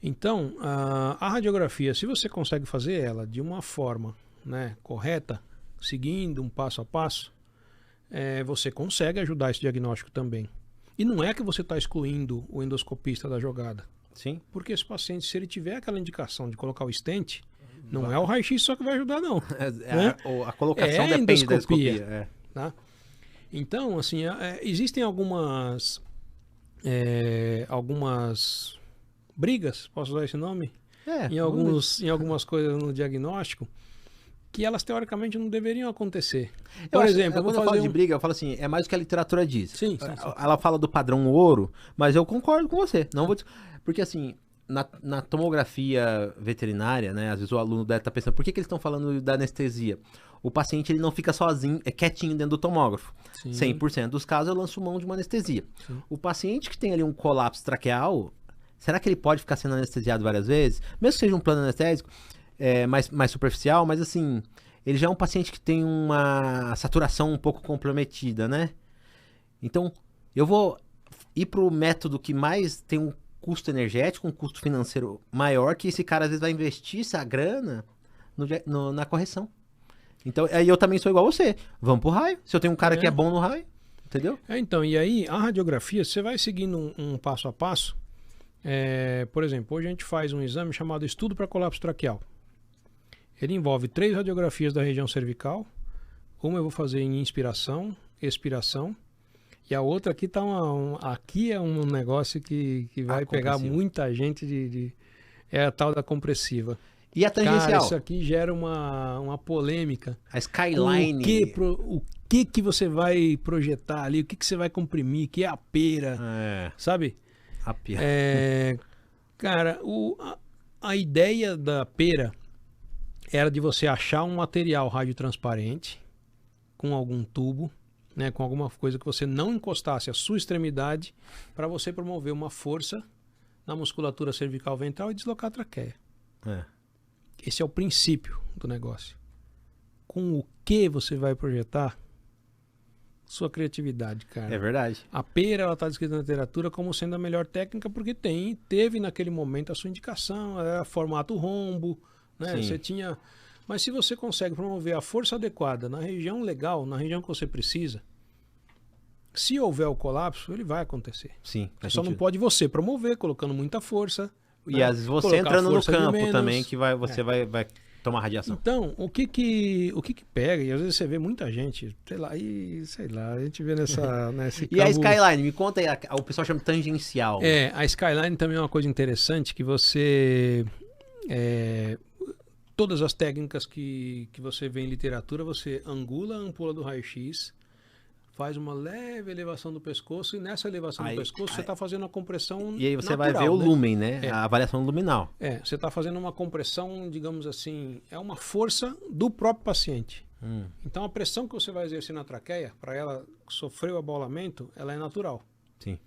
B: Então, a radiografia, se você consegue fazer ela de uma forma, né, correta, seguindo um passo a passo, você consegue ajudar esse diagnóstico também. E não é que você está excluindo o endoscopista da jogada.
A: Sim.
B: Porque esse paciente, se ele tiver aquela indicação de colocar o stent, não é o raio-x só que vai ajudar, não.
A: A colocação depende da endoscopia.
B: Tá? Então, assim, existem algumas brigas, posso usar esse nome? Em algumas coisas no diagnóstico, que elas teoricamente não deveriam acontecer. Por exemplo,
A: quando eu falo de briga, eu falo assim, é mais do que a literatura diz.
B: Sim.
A: Ela fala do padrão ouro, mas eu concordo com você. Não vou, porque assim, na tomografia veterinária, né, às vezes o aluno deve estar pensando, por que eles estão falando da anestesia? O paciente ele não fica sozinho, quietinho dentro do tomógrafo. Sim. 100% dos casos eu lanço mão de uma anestesia. Sim. O paciente que tem ali um colapso traqueal, será que ele pode ficar sendo anestesiado várias vezes? Mesmo que seja um plano anestésico mais superficial, mas assim, ele já é um paciente que tem uma saturação um pouco comprometida, né? Então, eu vou ir para o método que mais tem um custo energético, um custo financeiro maior, que esse cara às vezes vai investir essa grana na correção. Então, aí eu também sou igual a você. Vamos pro raio. Se eu tenho um cara que é bom no raio, entendeu?
B: Então, e aí a radiografia, você vai seguindo um passo a passo. Por exemplo, hoje a gente faz um exame chamado estudo para colapso traqueal. Ele envolve 3 radiografias da região cervical. Uma eu vou fazer em inspiração, expiração. E a outra aqui tá aqui é um negócio que vai pegar muita gente é a tal da compressiva.
A: E a tangencial?
B: Cara, isso aqui gera uma polêmica.
A: A Skyline.
B: O que você vai projetar ali? O que você vai comprimir? Que é a pera? Sabe?
A: A pera.
B: Cara, a ideia da pera era de você achar um material radiotransparente com algum tubo, né, com alguma coisa que você não encostasse a sua extremidade para você promover uma força na musculatura cervical ventral e deslocar a traqueia. Esse é o princípio do negócio. Com o que você vai projetar sua criatividade, cara.
A: É verdade.
B: A pera, ela tá descrita na literatura como sendo a melhor técnica porque teve naquele momento a sua indicação, era formato rombo, né? Você tinha... Mas se você consegue promover a força adequada na região legal, na região que você precisa, se houver o colapso, ele vai acontecer.
A: Sim.
B: Só não pode você promover, colocando muita força.
A: E às vezes você entrando no campo também, que você vai tomar radiação.
B: Então, o que pega, e às vezes você vê muita gente, sei lá, a gente vê nesse
A: E a Skyline, me conta aí, o pessoal chama de tangencial.
B: A Skyline também é uma coisa interessante, que você... todas as técnicas que você vê em literatura, você angula a ampola do raio-x, faz uma leve elevação do pescoço, e nessa elevação do pescoço você está fazendo uma compressão
A: E aí você
B: natural,
A: vai ver o lumen, né? A variação luminal.
B: Você está fazendo uma compressão, digamos assim, é uma força do próprio paciente. Então a pressão que você vai exercer na traqueia, para ela sofrer o abolamento, ela é natural.
A: Sim.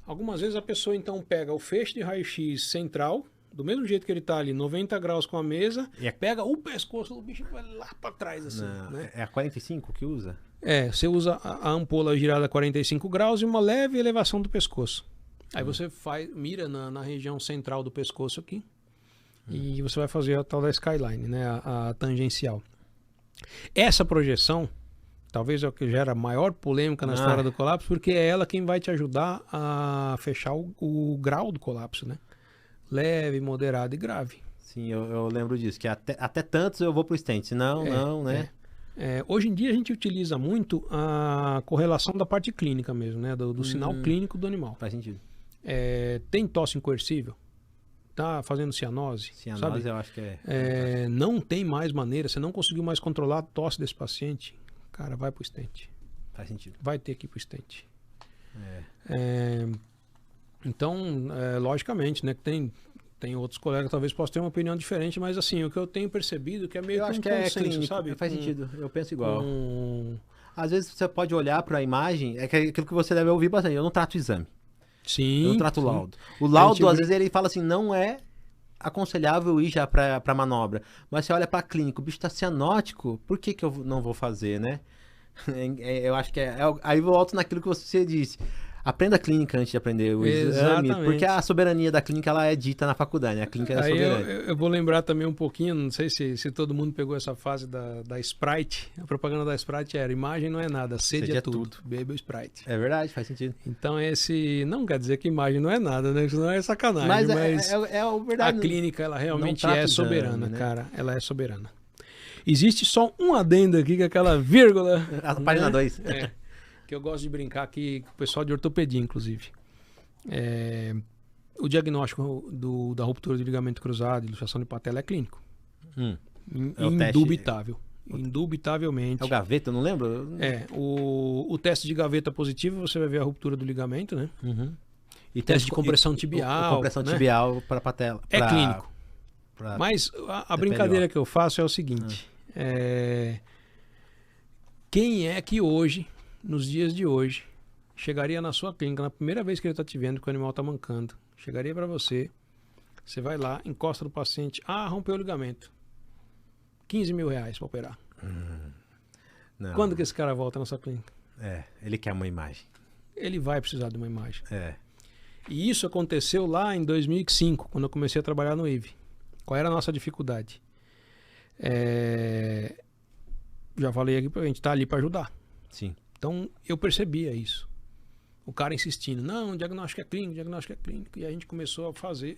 B: Algumas vezes a pessoa então pega o feixe de raio-x central, do mesmo jeito que ele está ali, 90 graus com a mesa, pega o pescoço do bicho e vai lá para trás, assim. Né?
A: É a 45 que usa?
B: Você usa a ampola girada a 45 graus e uma leve elevação do pescoço. Aí você mira na região central do pescoço aqui, e você vai fazer a tal da Skyline, né? A tangencial. Essa projeção, talvez é o que gera maior polêmica na história do colapso, porque é ela quem vai te ajudar a fechar o grau do colapso, né? Leve, moderado e grave.
A: Sim, eu lembro disso, que até tantos eu vou pro stent, senão não, né?
B: Hoje em dia a gente utiliza muito a correlação da parte clínica mesmo, né? Do sinal clínico do animal.
A: Faz sentido.
B: Tem tosse incoercível? Tá fazendo cianose?
A: Cianose, sabe? Eu acho que é.
B: Não tem mais maneira, você não conseguiu mais controlar a tosse desse paciente, cara, vai pro stent.
A: Faz sentido.
B: Vai ter que ir pro stent. Então, logicamente, né, que tem outros colegas que talvez possam ter uma opinião diferente, mas assim, o que eu tenho percebido que é meio que um consenso,
A: clínico,
B: sabe?
A: Faz sentido, eu penso igual. Às vezes você pode olhar para a imagem, é aquilo que você deve ouvir bastante, eu não trato o exame.
B: Sim.
A: Eu não trato o laudo. O laudo, às vezes, ele fala assim, não é aconselhável ir já para manobra. Mas você olha para a clínica, o bicho está cianótico, por que eu não vou fazer, né? Eu acho que aí eu volto naquilo que você disse. Aprenda a clínica antes de aprender o exame, porque a soberania da clínica ela é dita na faculdade, né? A clínica é soberana.
B: Eu vou lembrar também um pouquinho, não sei se todo mundo pegou essa fase da Sprite. A propaganda da Sprite era: imagem não é nada, sede é tudo. Beba o Sprite.
A: É verdade, faz sentido.
B: Então não quer dizer que imagem não é nada, né? Isso não é sacanagem. Mas
A: é verdade.
B: A clínica, ela realmente é soberana, exame, né? Cara. Ela é soberana. Existe só um adendo aqui, que é aquela vírgula.
A: A página 2.
B: Que eu gosto de brincar aqui com o pessoal de ortopedia, inclusive. O diagnóstico da ruptura do ligamento cruzado e luxação de patela é clínico. Indubitável. Indubitavelmente.
A: É o gaveta, eu não lembro?
B: O teste de gaveta positivo, você vai ver a ruptura do ligamento, né?
A: E
B: teste de compressão tibial.
A: Compressão tibial para patela.
B: É clínico. Mas a brincadeira que eu faço é o seguinte. Quem é que hoje, nos dias de hoje, chegaria na sua clínica, na primeira vez que ele está te vendo, que o animal está mancando, chegaria para você vai lá, encosta no paciente, rompeu o ligamento, R$15 mil para operar. Quando que esse cara volta na sua clínica?
A: Ele quer uma imagem.
B: Ele vai precisar de uma imagem. E isso aconteceu lá em 2005, quando eu comecei a trabalhar no IVE. Qual era a nossa dificuldade? Já falei aqui, a gente está ali para ajudar.
A: Sim.
B: Então, eu percebia isso. O cara insistindo, não, o diagnóstico é clínico, e a gente começou a fazer,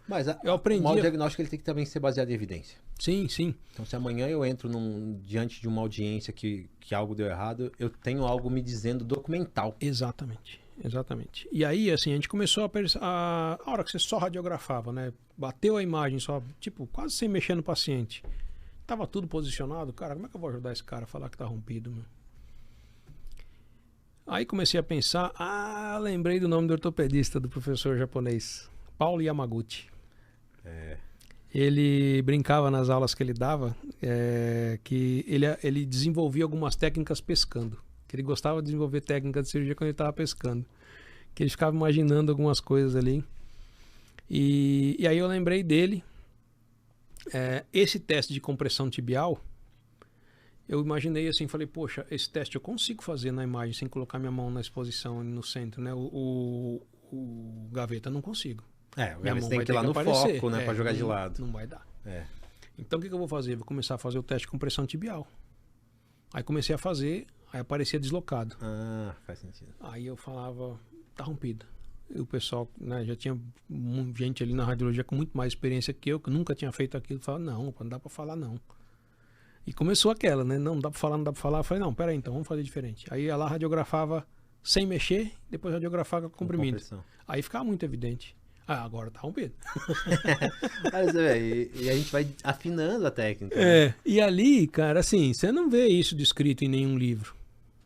A: Mas
B: eu aprendi.
A: O diagnóstico ele tem que também ser baseado em evidência.
B: Sim, sim.
A: Então, se amanhã eu entro diante de uma audiência que algo deu errado, eu tenho algo me dizendo documental.
B: Exatamente. E aí, assim, a gente começou a hora que você só radiografava, né? Bateu a imagem só, tipo, quase sem mexer no paciente. Tava tudo posicionado, cara, como é que eu vou ajudar esse cara a falar que tá rompido, meu? Aí comecei a pensar, lembrei do nome do ortopedista, do professor japonês, Paulo Yamaguchi. Ele brincava nas aulas que ele dava, que ele desenvolvia algumas técnicas pescando. Que ele gostava de desenvolver técnica de cirurgia quando ele estava pescando. Que ele ficava imaginando algumas coisas ali. E aí eu lembrei dele. Esse teste de compressão tibial, eu imaginei assim, falei, poxa, esse teste eu consigo fazer na imagem sem colocar minha mão na exposição no centro, né? O gaveta não consigo.
A: O gaveta tem que ir lá no foco, né? Pra jogar de lado.
B: Não vai dar. Então o que eu vou fazer? Vou começar a fazer o teste com pressão tibial. Aí comecei a fazer, aí aparecia deslocado.
A: Faz sentido.
B: Aí eu falava, tá rompido. E o pessoal, né, já tinha gente ali na radiologia com muito mais experiência que eu, que nunca tinha feito aquilo. Falava, não dá pra falar não. E começou aquela, né? Não dá pra falar, não dá pra falar. Eu falei, não, peraí, então vamos fazer diferente. Aí ela radiografava sem mexer, depois radiografava comprimindo. Aí ficava muito evidente. Agora tá rompido.
A: E a gente vai afinando a técnica.
B: E ali, cara, assim, você não vê isso descrito em nenhum livro.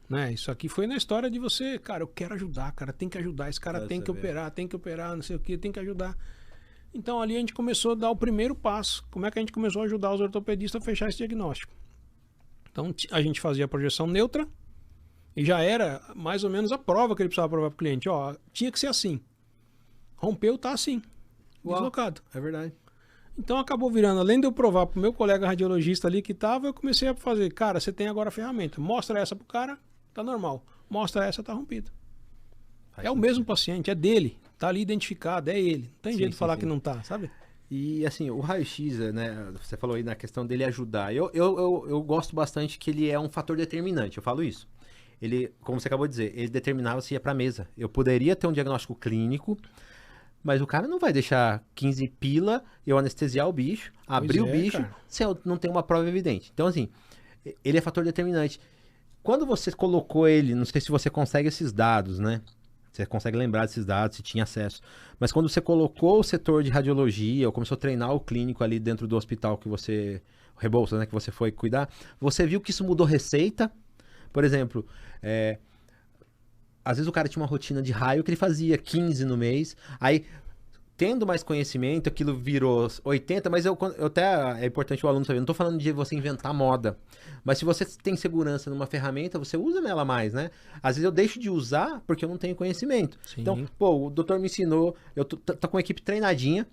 B: Né? Isso aqui foi na história de você, cara, eu quero ajudar, cara, tem que ajudar, esse cara tem que operar, não sei o que, tem que ajudar. Então ali a gente começou a dar o primeiro passo. Como é que a gente começou a ajudar os ortopedistas a fechar esse diagnóstico? Então a gente fazia a projeção neutra e já era mais ou menos a prova que ele precisava provar para o cliente. Ó, tinha que ser assim. Rompeu, tá assim. Deslocado.
A: É verdade.
B: Então acabou virando, além de eu provar pro meu colega radiologista ali que tava, eu comecei a fazer, cara, você tem agora a ferramenta. Mostra essa pro cara, tá normal. Mostra essa, tá rompido. O mesmo paciente, é dele. Tá ali identificado, é ele. Não tem jeito de falar que não tá, sabe?
A: E assim, o raio-x, né? Você falou aí na questão dele ajudar. Eu gosto bastante que ele é um fator determinante, eu falo isso. Ele, como você acabou de dizer, ele determinava se ia pra mesa. Eu poderia ter um diagnóstico clínico, mas o cara não vai deixar 15 pila, eu anestesiar o bicho, abrir o bicho, cara, se eu não tenho uma prova evidente. Então, assim, ele é fator determinante. Quando você colocou ele, não sei se você consegue esses dados, né? Você consegue lembrar desses dados, se tinha acesso. Mas quando você colocou o setor de radiologia, ou começou a treinar o clínico ali dentro do hospital que você... O Rebouças, né? Que você foi cuidar. Você viu que isso mudou receita? Por exemplo, às vezes o cara tinha uma rotina de raio que ele fazia 15 no mês. Aí, tendo mais conhecimento, aquilo virou 80. Mas eu até é importante o aluno saber. Não estou falando de você inventar moda. Mas se você tem segurança numa ferramenta, você usa ela mais, né? Às vezes eu deixo de usar porque eu não tenho conhecimento. Sim. Então, pô, o doutor me ensinou, eu tô com uma equipe treinadinha.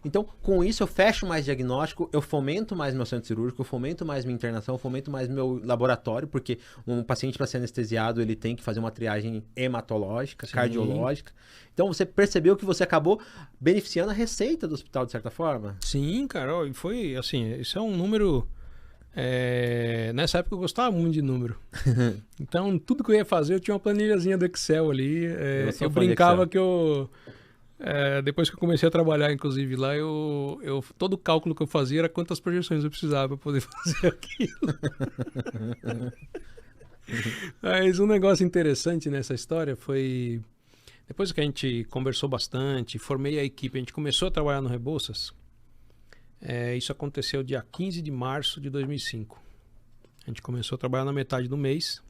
A: Então, com isso eu fecho mais diagnóstico, eu fomento mais meu centro cirúrgico, eu fomento mais minha internação, eu fomento mais meu laboratório, porque um paciente para ser anestesiado, ele tem que fazer uma triagem hematológica, cardiológica. Então, você percebeu que você acabou beneficiando a receita do hospital, de certa forma?
B: Sim, cara, e foi assim, isso é um número... nessa época eu gostava muito de número. Então, tudo que eu ia fazer, eu tinha uma planilhazinha do Excel ali. Eu brincava que eu... depois que eu comecei a trabalhar, inclusive, lá, todo o cálculo que eu fazia era quantas projeções eu precisava para poder fazer aquilo. Mas um negócio interessante nessa história foi... Depois que a gente conversou bastante, formei a equipe, a gente começou a trabalhar no Rebouças. Isso aconteceu dia 15 de março de 2005. A gente começou a trabalhar na metade do mês.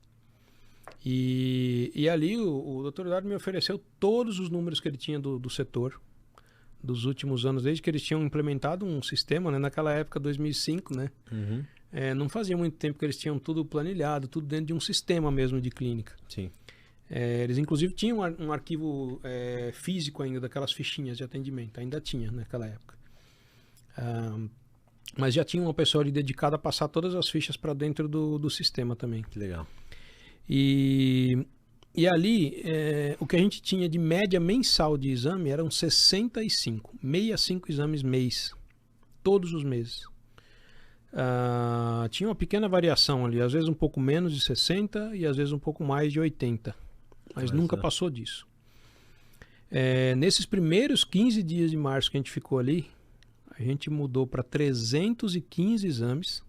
B: E ali o Dr. Eduardo me ofereceu todos os números que ele tinha do setor, dos últimos anos, desde que eles tinham implementado um sistema, né? Naquela época, 2005, né? Uhum. Não fazia muito tempo que eles tinham tudo planilhado, tudo dentro de um sistema mesmo de clínica.
A: Sim.
B: Eles inclusive tinham um arquivo físico ainda, daquelas fichinhas de atendimento, ainda tinha naquela época. Mas já tinha uma pessoa ali dedicada a passar todas as fichas para dentro do sistema também.
A: Que legal.
B: E ali, o que a gente tinha de média mensal de exame eram 65 exames mês, todos os meses. Tinha uma pequena variação ali, às vezes um pouco menos de 60 e às vezes um pouco mais de 80, mas nunca passou disso. Nesses primeiros 15 dias de março que a gente ficou ali, a gente mudou para 315 exames.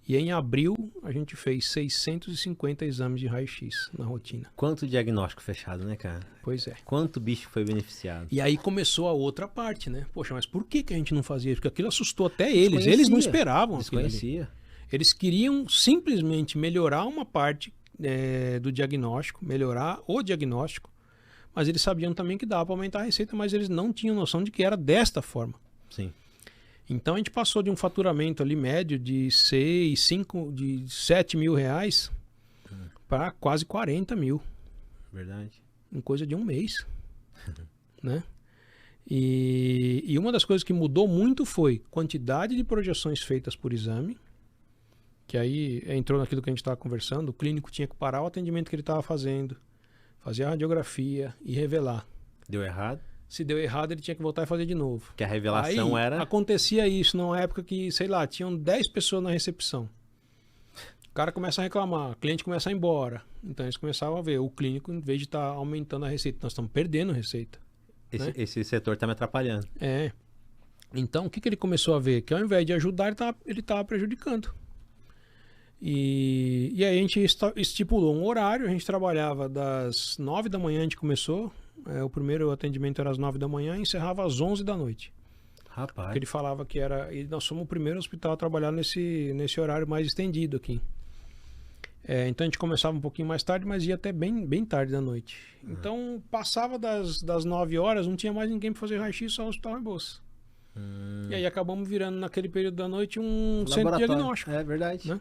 B: E em abril, a gente fez 650 exames de raio-x na rotina.
A: Quanto diagnóstico fechado, né, cara?
B: Pois é.
A: Quanto bicho foi beneficiado?
B: E aí começou a outra parte, né? Poxa, mas por que a gente não fazia? Porque aquilo assustou até eles. Eles não esperavam aquilo ali.
A: Desconhecia.
B: Eles queriam simplesmente melhorar uma parte do diagnóstico, melhorar o diagnóstico, mas eles sabiam também que dava para aumentar a receita, mas eles não tinham noção de que era desta forma.
A: Sim.
B: Então a gente passou de um faturamento ali médio de 7 mil reais para quase 40 mil.
A: Verdade.
B: Em coisa de um mês. Né? E uma das coisas que mudou muito foi quantidade de projeções feitas por exame Que aí entrou naquilo que a gente estava conversando, o clínico tinha que parar o atendimento que ele estava fazendo, fazer a radiografia e revelar.
A: Deu errado?
B: Se deu errado, ele tinha que voltar e fazer de novo.
A: Que a revelação
B: aí,
A: era...
B: acontecia isso numa época que, sei lá, tinham 10 pessoas na recepção. O cara começa a reclamar, o cliente começa a ir embora. Então eles começavam a ver, o clínico, em vez de estar aumentando a receita, nós estamos perdendo receita.
A: Esse setor está me atrapalhando.
B: Então, o que ele começou a ver? Que ao invés de ajudar, ele estava prejudicando. E aí a gente estipulou um horário, a gente trabalhava das 9 da manhã, a gente começou, o primeiro atendimento era às 9 da manhã e encerrava às 11 da noite.
A: Rapaz.
B: Porque ele falava que era... E nós somos o primeiro hospital a trabalhar nesse horário mais estendido aqui. Então a gente começava um pouquinho mais tarde, mas ia até bem tarde da noite. Então passava das 9 horas, não tinha mais ninguém para fazer raio-x, só o Hospital Rebouças. E aí acabamos virando naquele período da noite um centro de diagnóstico.
A: É verdade.
B: Né?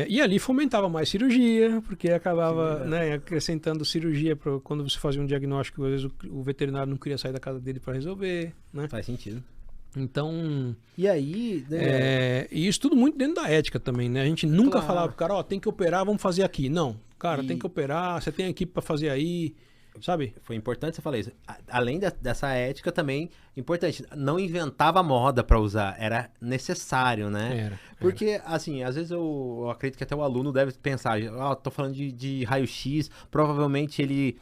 B: E ali fomentava mais cirurgia, porque acabava acrescentando cirurgia quando você fazia um diagnóstico, às vezes o veterinário não queria sair da casa dele para resolver. Né?
A: Faz sentido.
B: Então...
A: E aí...
B: E isso tudo muito dentro da ética também, né? A gente nunca falava pro cara, tem que operar, vamos fazer aqui. Não, cara, tem que operar, você tem equipe para fazer aí, sabe?
A: Foi importante você falar isso. Além dessa ética também, importante, não inventava moda para usar, era necessário, né? Porque, assim, às vezes eu acredito que até o aluno deve pensar, tô falando de raio-x, provavelmente ele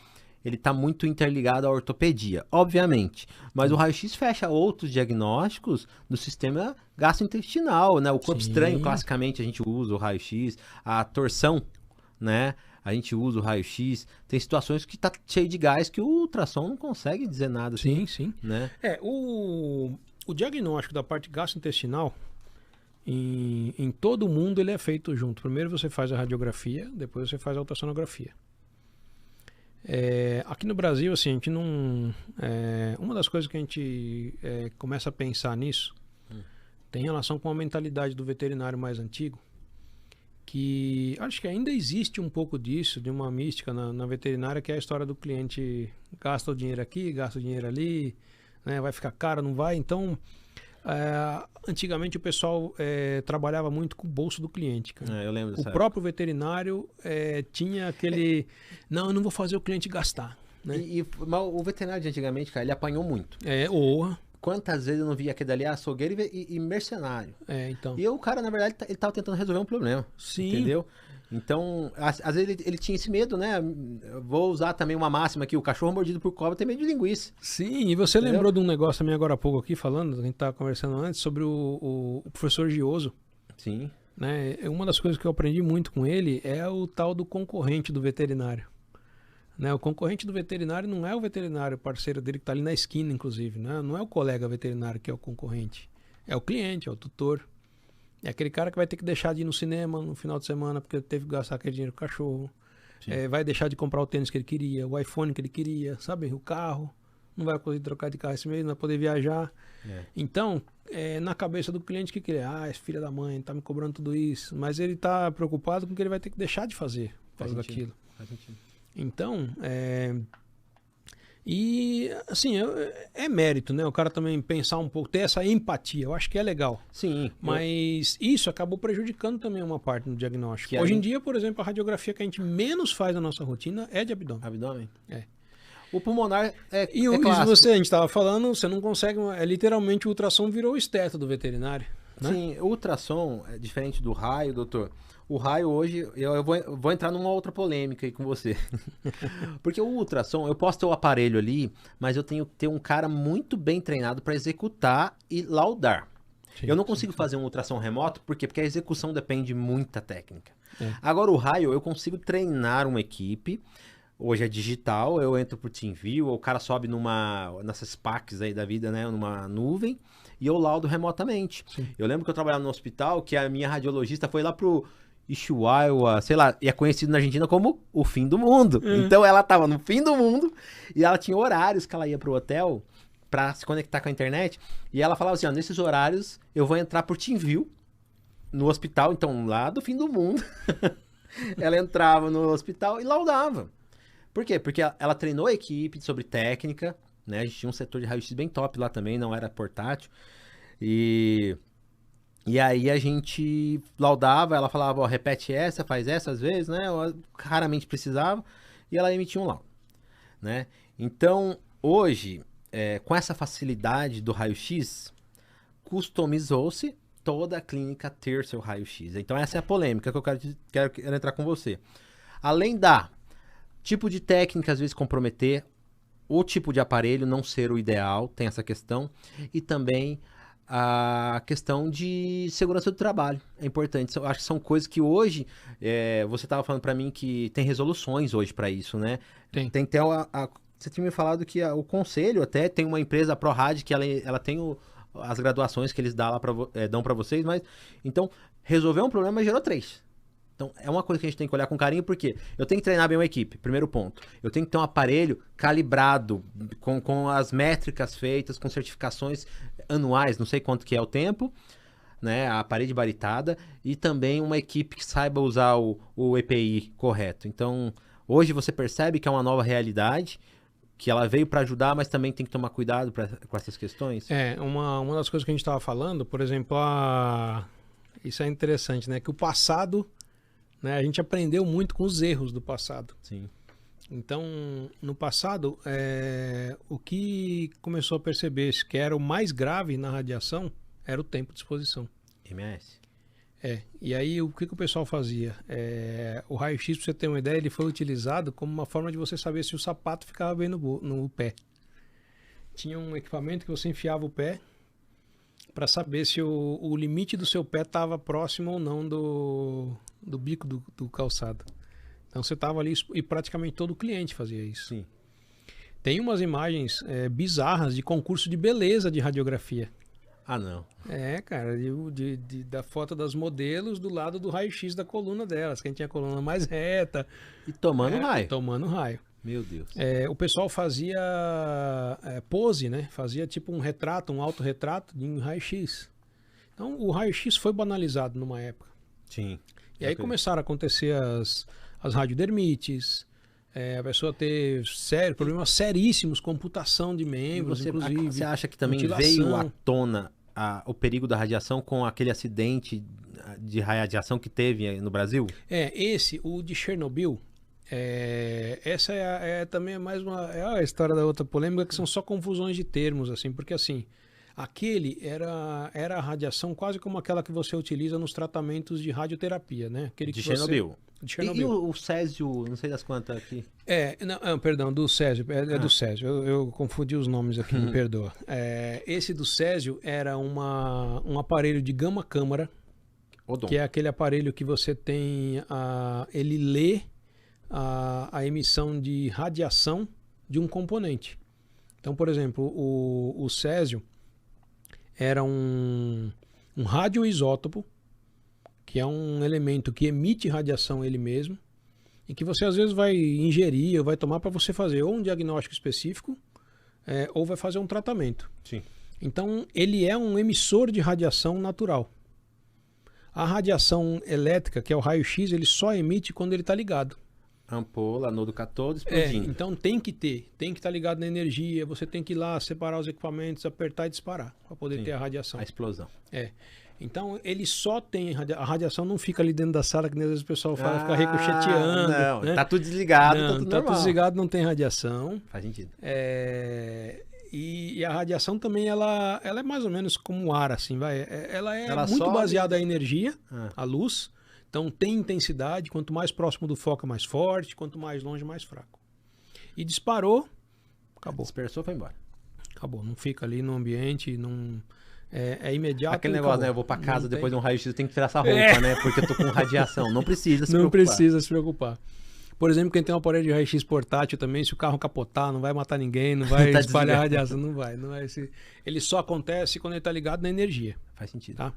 A: está muito interligado à ortopedia, obviamente. Mas o raio-x fecha outros diagnósticos do sistema gastrointestinal, né? O corpo estranho, classicamente, a gente usa o raio-x. A torção, né? A gente usa o raio-x. Tem situações que tá cheio de gás que o ultrassom não consegue dizer nada.
B: Sim,
A: assim,
B: sim.
A: Né?
B: O diagnóstico da parte gastrointestinal, em todo o mundo, ele é feito junto. Primeiro você faz a radiografia, depois você faz a ultrassonografia. Aqui no Brasil, assim, a gente não... uma das coisas que a gente começa a pensar nisso tem relação com a mentalidade do veterinário mais antigo, que acho que ainda existe um pouco disso, de uma mística na veterinária, que é a história do cliente gasta o dinheiro aqui, gasta o dinheiro ali, né, vai ficar caro, não vai. Então, antigamente o pessoal trabalhava muito com o bolso do cliente. Cara.
A: Eu lembro dessa
B: época. Próprio veterinário tinha aquele... Não, eu não vou fazer o cliente gastar. Né?
A: Mas o veterinário de antigamente, cara, ele apanhou muito. Quantas vezes eu não vi aquele ali açougueiro e mercenário.
B: Então.
A: E o cara, na verdade, ele tava tentando resolver um problema.
B: Sim.
A: Entendeu? Então, às vezes ele tinha esse medo, né? Eu vou usar também uma máxima aqui, o cachorro mordido por cobra tem medo de linguiça.
B: Sim, e você lembrou de um negócio também agora há pouco aqui, falando, a gente estava conversando antes, sobre o professor Gioso.
A: Sim.
B: Né? Uma das coisas que eu aprendi muito com ele é o tal do concorrente do veterinário. Né? O concorrente do veterinário não é o veterinário parceiro dele que está ali na esquina, inclusive. Né? Não é o colega veterinário que é o concorrente. É o cliente, é o tutor. É aquele cara que vai ter que deixar de ir no cinema no final de semana porque teve que gastar aquele dinheiro com o cachorro. Vai deixar de comprar o tênis que ele queria, o iPhone que ele queria, sabe? O carro. Não vai poder trocar de carro esse mês, não vai poder viajar. Então, na cabeça do cliente, o que ele é? Esse filho da mãe tá me cobrando tudo isso. Mas ele tá preocupado com o que ele vai ter que deixar de fazer por causa daquilo.
A: Faz sentido.
B: Então, e assim, é mérito, né? O cara também pensar um pouco, ter essa empatia, eu acho que é legal.
A: Sim.
B: Mas isso acabou prejudicando também uma parte no diagnóstico. Hoje em dia, por exemplo, a radiografia que a gente menos faz na nossa rotina é de abdômen.
A: Abdômen? O pulmonar
B: e a gente estava falando, você não consegue, literalmente o ultrassom virou o esteto do veterinário. Né?
A: Sim, o ultrassom é diferente do raio, doutor. O raio hoje, eu vou entrar numa outra polêmica aí com você. Porque o ultrassom, eu posso ter o aparelho ali, mas eu tenho que ter um cara muito bem treinado para executar e laudar. Sim, eu não consigo fazer um ultrassom remoto, por quê? Porque a execução depende de muita técnica. Agora o raio, eu consigo treinar uma equipe. Hoje é digital, eu entro por TeamViewer, o cara sobe nessas packs aí da vida, né, numa nuvem, e eu laudo remotamente. Sim. Eu lembro que eu trabalhava no hospital, que a minha radiologista foi lá pro Ushuaia, sei lá, e é conhecido na Argentina como o fim do mundo. Então ela tava no fim do mundo, e ela tinha horários que ela ia pro hotel pra se conectar com a internet, e ela falava assim, nesses horários eu vou entrar por TeamViewer no hospital, então lá do fim do mundo, ela entrava no hospital e laudava. Por quê? Porque ela treinou a equipe sobre técnica, né? A gente tinha um setor de raio-x bem top lá também, não era portátil. E E aí a gente laudava, ela falava, ó, repete essa, faz essa às vezes, né? Eu raramente precisava, e ela emitia um laudo, né? Então, hoje, com essa facilidade do raio-x, customizou-se toda a clínica ter seu raio-x. Então, essa é a polêmica que eu quero entrar com você. Além da tipo de técnica, às vezes, comprometer, o tipo de aparelho não ser o ideal, tem essa questão, e também a questão de segurança do trabalho. É importante. Eu acho que são coisas que hoje, você estava falando para mim que tem resoluções hoje para isso, né?
B: Tem
A: até você tinha me falado que o conselho até tem uma empresa, a ProRad, que ela tem as graduações que eles dão para vocês, mas então resolveu um problema, mas gerou 3. Então, é uma coisa que a gente tem que olhar com carinho, porque eu tenho que treinar bem uma equipe, primeiro ponto. Eu tenho que ter um aparelho calibrado, com as métricas feitas, com certificações anuais, não sei quanto que é o tempo, né, a parede baritada, e também uma equipe que saiba usar o EPI correto. Então, hoje você percebe que é uma nova realidade, que ela veio para ajudar, mas também tem que tomar cuidado com essas questões?
B: Uma das coisas que a gente estava falando, por exemplo, isso é interessante, né, que o passado... Né? A gente aprendeu muito com os erros do passado.
A: Sim.
B: Então, no passado, o que começou a perceber que era o mais grave na radiação era o tempo de exposição.
A: MS.
B: E aí o que o pessoal fazia? O raio-x, para você ter uma ideia, ele foi utilizado como uma forma de você saber se o sapato ficava bem no pé. Tinha um equipamento que você enfiava o pé para saber se o limite do seu pé estava próximo ou não do bico do calçado. Então você estava ali e praticamente todo cliente fazia isso.
A: Sim.
B: Tem umas imagens bizarras de concurso de beleza de radiografia.
A: Ah, não.
B: Cara, da foto das modelos do lado do raio-x da coluna delas. Quem tinha a coluna mais reta.
A: E tomando raio.
B: Tomando raio.
A: Meu Deus.
B: O pessoal fazia pose, né? Fazia tipo um retrato, um autorretrato em raio-x. Então o raio-x foi banalizado numa época.
A: Sim.
B: E aí começaram a acontecer as radiodermites, a pessoa ter problemas seríssimos, computação de membros, inclusive.
A: Você acha que também veio à tona o perigo da radiação com aquele acidente de radiação que teve no Brasil?
B: O de Chernobyl, essa também mais a história da outra polêmica, que são só confusões de termos, assim, porque assim... Aquele era a radiação quase como aquela que você utiliza nos tratamentos de radioterapia, né?
A: De Chernobyl.
B: E
A: o Césio, não sei das quantas aqui.
B: Perdão, do Césio. Do Césio. Eu confundi os nomes aqui, me perdoa. Esse do Césio era um aparelho de gama-câmara, que é aquele aparelho que você tem... ele lê a emissão de radiação de um componente. Então, por exemplo, o Césio era um radioisótopo, que é um elemento que emite radiação ele mesmo, e que você às vezes vai ingerir ou vai tomar para você fazer ou um diagnóstico específico, ou vai fazer um tratamento.
A: Sim.
B: Então, ele é um emissor de radiação natural. A radiação elétrica, que é o raio-x, ele só emite quando ele está ligado.
A: Ampola, anodo catódo, explodindo.
B: Então tem que estar ligado na energia, você tem que ir lá, separar os equipamentos, apertar e disparar, para poder ter a radiação.
A: A explosão.
B: Então ele só tem, a radiação não fica ali dentro da sala, que nem às vezes o pessoal fala, fica ricocheteando.
A: Não,
B: né?
A: Tá tudo desligado,
B: não,
A: tá tudo normal.
B: Tá tudo desligado, não tem radiação.
A: Faz sentido.
B: E a radiação também, ela é mais ou menos como o ar, assim, vai. Ela muito
A: sobe...
B: baseada em energia, a luz. Então tem intensidade, quanto mais próximo do foco é mais forte, quanto mais longe mais fraco. E disparou, acabou.
A: Dispersou, foi embora.
B: Acabou, não fica ali no ambiente, não... É imediato.
A: Aquele negócio, né? Eu vou pra casa depois de um raio-x, eu tenho que tirar essa roupa, né? Porque eu tô com radiação. Não precisa se preocupar.
B: Não precisa se preocupar. Por exemplo, quem tem um aparelho de raio-x portátil também, se o carro capotar, não vai matar ninguém, não vai
A: tá
B: espalhar radiação, não vai. Ele só acontece quando ele está ligado na energia.
A: Faz sentido.
B: Tá?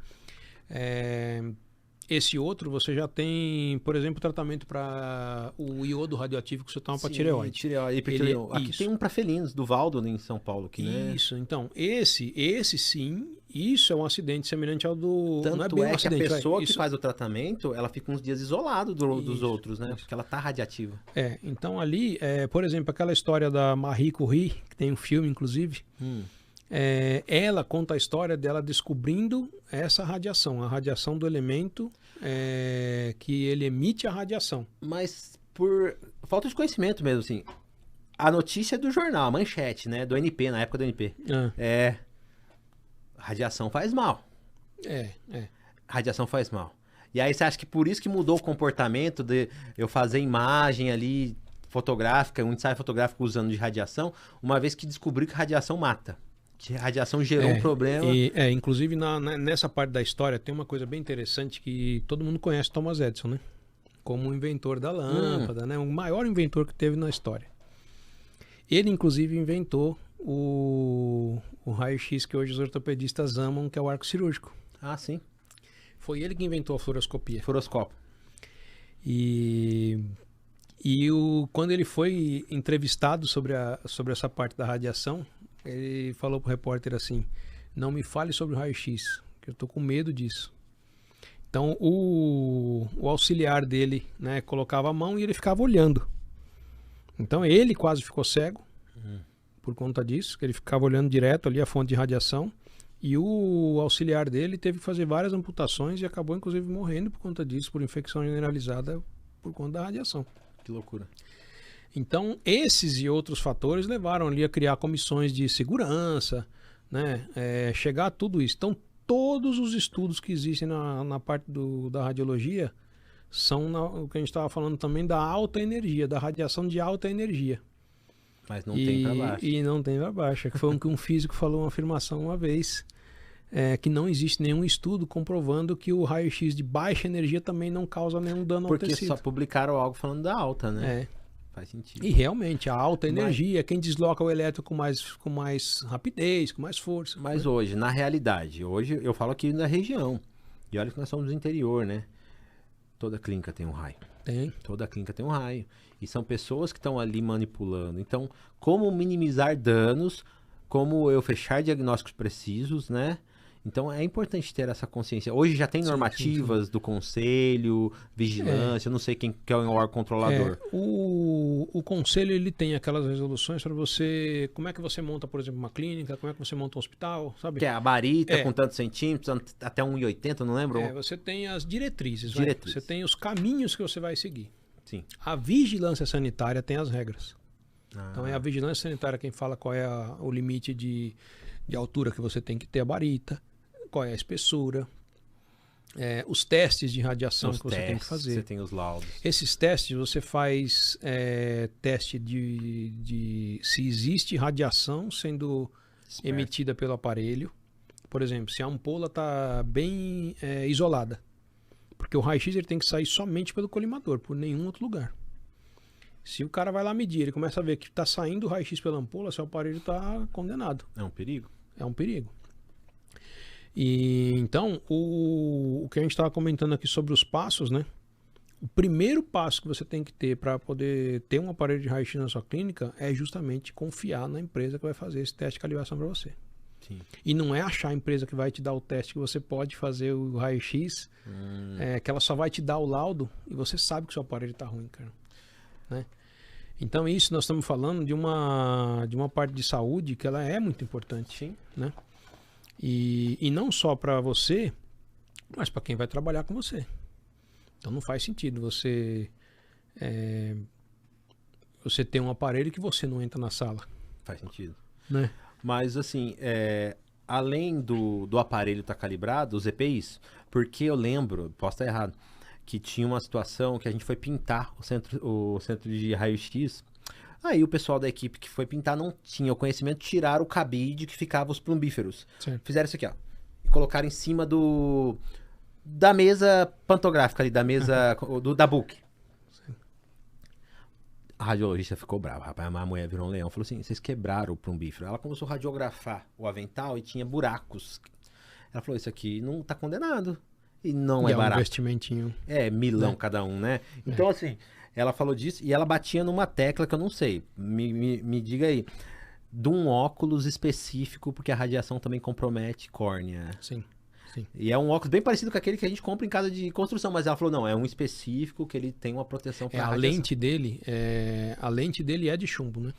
B: Esse outro, você já tem, por exemplo, tratamento para o iodo radioativo que você toma para tireoide.
A: Aqui tem um para felinos, do Valdo, em São Paulo. Que, né?
B: Isso, então, esse sim, isso é um acidente semelhante ao do...
A: Tanto
B: não é bem um acidente,
A: que a pessoa que faz o tratamento, ela fica uns dias isolada dos outros, né?
B: Isso.
A: Porque ela tá radiativa.
B: Então ali, por exemplo, aquela história da Marie Curie, que tem um filme, inclusive, ela conta a história dela descobrindo essa radiação, a radiação do elemento que ele emite a radiação.
A: Mas por falta de conhecimento mesmo, assim. A notícia é do jornal, a manchete, né? Do NP, na época do NP. Radiação faz mal. Radiação faz mal. E aí você acha que por isso que mudou o comportamento de eu fazer imagem ali fotográfica, um ensaio fotográfico usando de radiação, uma vez que descobri que radiação mata. Que radiação gerou um problema.
B: Inclusive nessa parte da história tem uma coisa bem interessante que todo mundo conhece Thomas Edison, né? Como o inventor da lâmpada, né? O maior inventor que teve na história. Ele, inclusive, inventou o raio-x que hoje os ortopedistas amam, que é o arco cirúrgico.
A: Ah, sim.
B: Foi ele que inventou a fluoroscopia.
A: Fluoroscópio.
B: Quando ele foi entrevistado sobre essa parte da radiação, ele falou para o repórter assim: não me fale sobre o raio-x, que eu estou com medo disso. Então o auxiliar dele, né, colocava a mão e ele ficava olhando. Então ele quase ficou cego por conta disso, que ele ficava olhando direto ali a fonte de radiação. E o auxiliar dele teve que fazer várias amputações e acabou inclusive morrendo por conta disso, por infecção generalizada por conta da radiação.
A: Que loucura.
B: Então, esses e outros fatores levaram ali a criar comissões de segurança, né? Chegar a tudo isso. Então, todos os estudos que existem na parte da radiologia são o que a gente estava falando também da alta energia, da radiação de alta energia.
A: Mas não tem para baixo.
B: E não tem para baixo. Foi que um físico falou uma afirmação uma vez, que não existe nenhum estudo comprovando que o raio-x de baixa energia também não causa nenhum dano ao tecido.
A: Porque só publicaram algo falando da alta, né? Faz sentido.
B: E realmente, a alta energia é quem desloca o elétron com mais rapidez, com mais força.
A: Mas hoje, na realidade, hoje eu falo aqui na região. E olha que nós somos do interior, né? Toda clínica tem um raio.
B: Tem.
A: Toda clínica tem um raio. E são pessoas que estão ali manipulando. Então, como minimizar danos, como eu fechar diagnósticos precisos, né? Então, é importante ter essa consciência. Hoje já tem normativas do conselho, vigilância, eu não sei quem que é o órgão controlador.
B: O conselho, ele tem aquelas resoluções para você... Como é que você monta, por exemplo, uma clínica? Como é que você monta um hospital, sabe?
A: Que é a barita com tantos centímetros, até 1,80, não lembro?
B: Você tem as diretrizes. Você tem os caminhos que você vai seguir.
A: Sim.
B: A vigilância sanitária tem as regras. Então, é a vigilância sanitária quem fala qual é o limite de altura que você tem que ter a barita, qual é a espessura, os testes de radiação que você tem que fazer.
A: Você tem os laudos.
B: Esses testes você faz teste de se existe radiação sendo emitida pelo aparelho. Por exemplo, se a ampola está bem isolada. Porque o raio-x ele tem que sair somente pelo colimador, por nenhum outro lugar. Se o cara vai lá medir, ele começa a ver que está saindo o raio-x pela ampola, seu aparelho está condenado.
A: É um perigo.
B: É um perigo. E então, o que a gente estava comentando aqui sobre os passos, né? O primeiro passo que você tem que ter para poder ter um aparelho de raio-x na sua clínica é justamente confiar na empresa que vai fazer esse teste de calibração para você.
A: Sim.
B: E não é achar a empresa que vai te dar o teste que você pode fazer o raio-x, que ela só vai te dar o laudo e você sabe que o seu aparelho está ruim, cara. Né? Então isso nós estamos falando de uma parte de saúde que ela é muito importante.
A: Sim.
B: Né? E não só para você, mas para quem vai trabalhar com você. Então não faz sentido você ter um aparelho que você não entra na sala.
A: Faz sentido.
B: Né?
A: Mas assim, além do aparelho estar calibrado, os EPIs, porque eu lembro, posso estar errado, que tinha uma situação que a gente foi pintar o centro de raio-x. Aí o pessoal da equipe que foi pintar não tinha o conhecimento, tiraram o cabide que ficava os plumbíferos.
B: Certo.
A: Fizeram isso aqui, ó. E colocaram em cima da mesa pantográfica ali, da mesa da book. A radiologista ficou brava, rapaz. A mulher virou um leão. Falou assim, vocês quebraram o plumbífero. Ela começou a radiografar o avental e tinha buracos. Ela falou, isso aqui não tá condenado. E não é barato.
B: Um investimentinho.
A: Milão cada um, né? Então, assim, ela falou disso e ela batia numa tecla que eu não sei. Me diga aí. De um óculos específico, porque a radiação também compromete córnea.
B: Sim. Sim.
A: E é um óculos bem parecido com aquele que a gente compra em casa de construção, mas ela falou, não, é um específico que ele tem uma proteção para
B: a lente dele é de chumbo, né?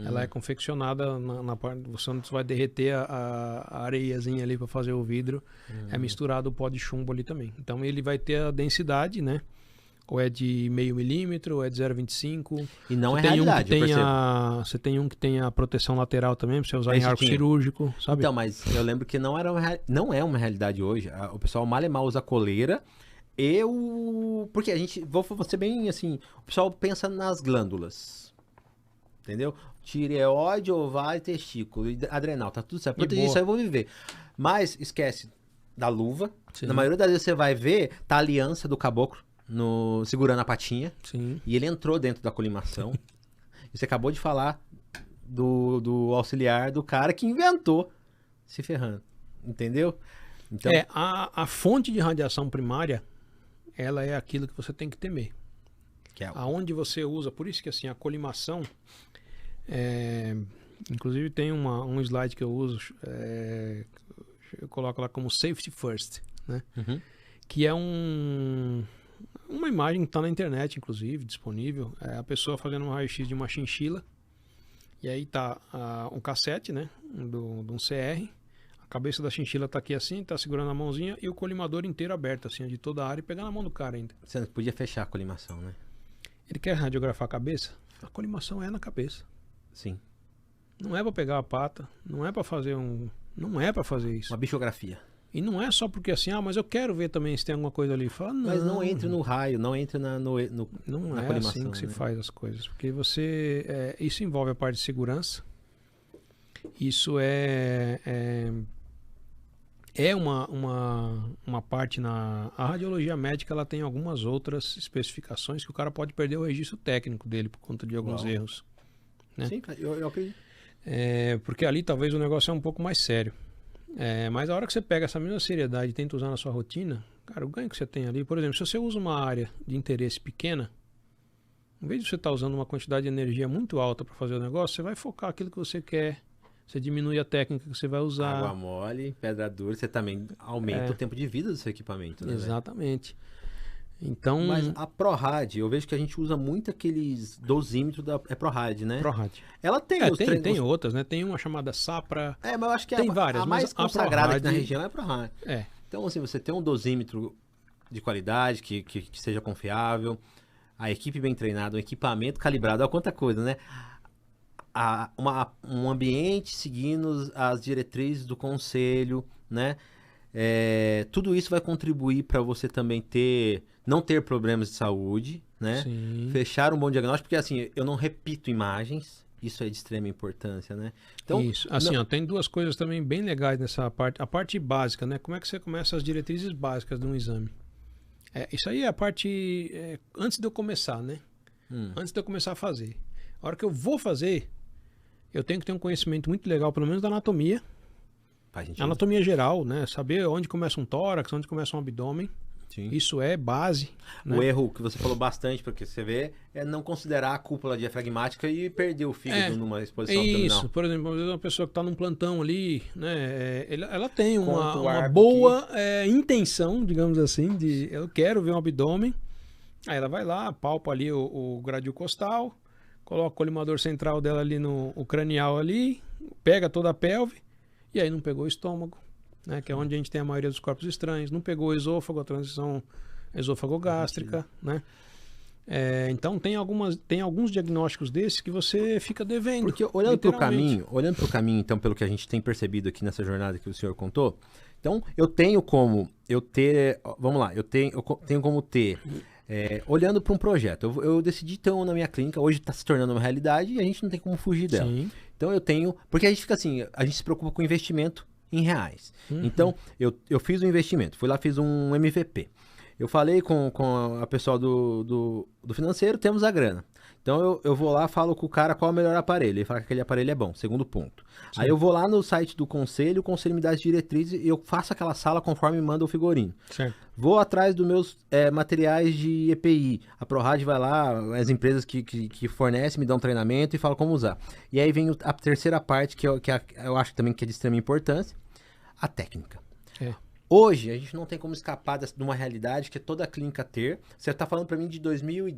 B: Ela é confeccionada na parte... Você não vai derreter a areiazinha ali para fazer o vidro. É misturado o pó de chumbo ali também. Então ele vai ter a densidade, né? Ou é de 0,5 milímetro, ou é de 0,25.
A: E não é realidade,
B: você tem um que tem a proteção lateral também, para você usar em arco cirúrgico, sabe?
A: Então, mas eu lembro que não é uma realidade hoje. O pessoal mal e mal usa coleira. Porque a gente... Vou ser bem assim... O pessoal pensa nas glândulas. Entendeu? Tireoide, ovário, testículo, adrenal. Tá tudo certo. Proteger isso aí eu vou viver. Mas esquece da luva. Sim. Na maioria das vezes você vai ver, tá a aliança do caboclo segurando a patinha.
B: Sim.
A: E ele entrou dentro da colimação. E você acabou de falar do auxiliar do cara que inventou se ferrando. Entendeu? Então...
B: a fonte de radiação primária, ela é aquilo que você tem que temer. Que é aonde você usa, por isso que assim, a colimação, inclusive tem um slide que eu uso, eu coloco lá como safety first, né? Que é uma imagem que está na internet, inclusive, disponível. É a pessoa fazendo um raio-x de uma chinchila, e aí tá um cassete, né, de um CR, a cabeça da chinchila tá aqui assim, tá segurando a mãozinha, e o colimador inteiro aberto, assim, de toda a área, e pegar na mão do cara ainda.
A: Você não podia fechar a colimação, né?
B: Ele quer radiografar a cabeça? A colimação é na cabeça.
A: Sim.
B: Não é para pegar a pata, não é para fazer não é para fazer isso.
A: Uma bichografia.
B: E não é só porque assim, mas eu quero ver também se tem alguma coisa ali. Fala, não.
A: Mas não entre no raio, não entre na colimação.
B: Não é assim que se faz as coisas. Porque isso envolve a parte de segurança. Isso é uma parte a radiologia médica, ela tem algumas outras especificações que o cara pode perder o registro técnico dele por conta de alguns erros. Né?
A: Sim, cara, eu acredito.
B: Porque ali talvez o negócio é um pouco mais sério. Mas a hora que você pega essa mesma seriedade e tenta usar na sua rotina, cara, o ganho que você tem ali, por exemplo, se você usa uma área de interesse pequena, em vez de você estar usando uma quantidade de energia muito alta para fazer o negócio, você vai focar aquilo que você quer. Você diminui a técnica que você vai usar.
A: Água mole, pedra dura, você também aumenta o tempo de vida do seu equipamento, né?
B: Exatamente. Então...
A: Mas a ProRad, eu vejo que a gente usa muito aqueles dosímetros da ProRad, né?
B: ProRad.
A: Ela tem
B: tem outras, né? Tem uma chamada Sapra.
A: Mas eu acho que
B: tem várias,
A: a mais consagrada aqui na região é a ProRad. Então, assim, você tem um dosímetro de qualidade, que seja confiável, a equipe bem treinada, um equipamento calibrado, olha quanta coisa, né? Um ambiente seguindo as diretrizes do conselho, né? Tudo isso vai contribuir para você também não ter problemas de saúde, né?
B: Sim.
A: Fechar um bom diagnóstico, porque assim, eu não repito imagens, isso é de extrema importância, né?
B: Então, isso, assim, tem duas coisas também bem legais nessa parte. A parte básica, né? Como é que você começa as diretrizes básicas de um exame? Isso aí é a parte antes de eu começar, né? Antes de eu começar a fazer. A hora que eu vou fazer, eu tenho que ter um conhecimento muito legal, pelo menos da anatomia. Anatomia geral, né? Saber onde começa um tórax, onde começa um abdômen.
A: Sim.
B: Isso é base.
A: O erro que você falou bastante, porque você vê, é não considerar a cúpula diafragmática e perder o fígado numa exposição abdominal. Isso,
B: por exemplo, às vezes uma pessoa que está num plantão ali, né? Ela tem uma boa intenção, digamos assim, de eu quero ver um abdômen. Aí ela vai lá, palpa ali o gradil costal, coloca o colimador central dela ali o cranial ali, pega toda a pelve, e aí não pegou o estômago, né, que é onde a gente tem a maioria dos corpos estranhos, não pegou o esôfago, a transição esôfago-gástrica, né? Então tem alguns diagnósticos desses que você fica devendo.
A: Porque olhando para o caminho, então, pelo que a gente tem percebido aqui nessa jornada que o senhor contou, então eu tenho como ter, olhando para um projeto, eu decidi ter um na minha clínica, hoje está se tornando uma realidade e a gente não tem como fugir dela.
B: Sim.
A: Então eu tenho, porque a gente fica assim, a gente se preocupa com investimento em reais. Então eu fiz um investimento, fui lá, fiz um MVP. Eu falei com a pessoal do financeiro, temos a grana. Então eu vou lá, falo com o cara qual é o melhor aparelho. Ele fala que aquele aparelho é bom, segundo ponto. Sim. Aí eu vou lá no site do conselho, o conselho me dá as diretrizes e eu faço aquela sala conforme me manda o figurino.
B: Certo.
A: Vou atrás dos meus materiais de EPI. A ProRad vai lá, as empresas que fornecem me dão treinamento e falam como usar. E aí vem a terceira parte, que eu acho também que é de extrema importância, a técnica. Hoje, a gente não tem como escapar de uma realidade que é toda a clínica ter. Você está falando para mim de 2000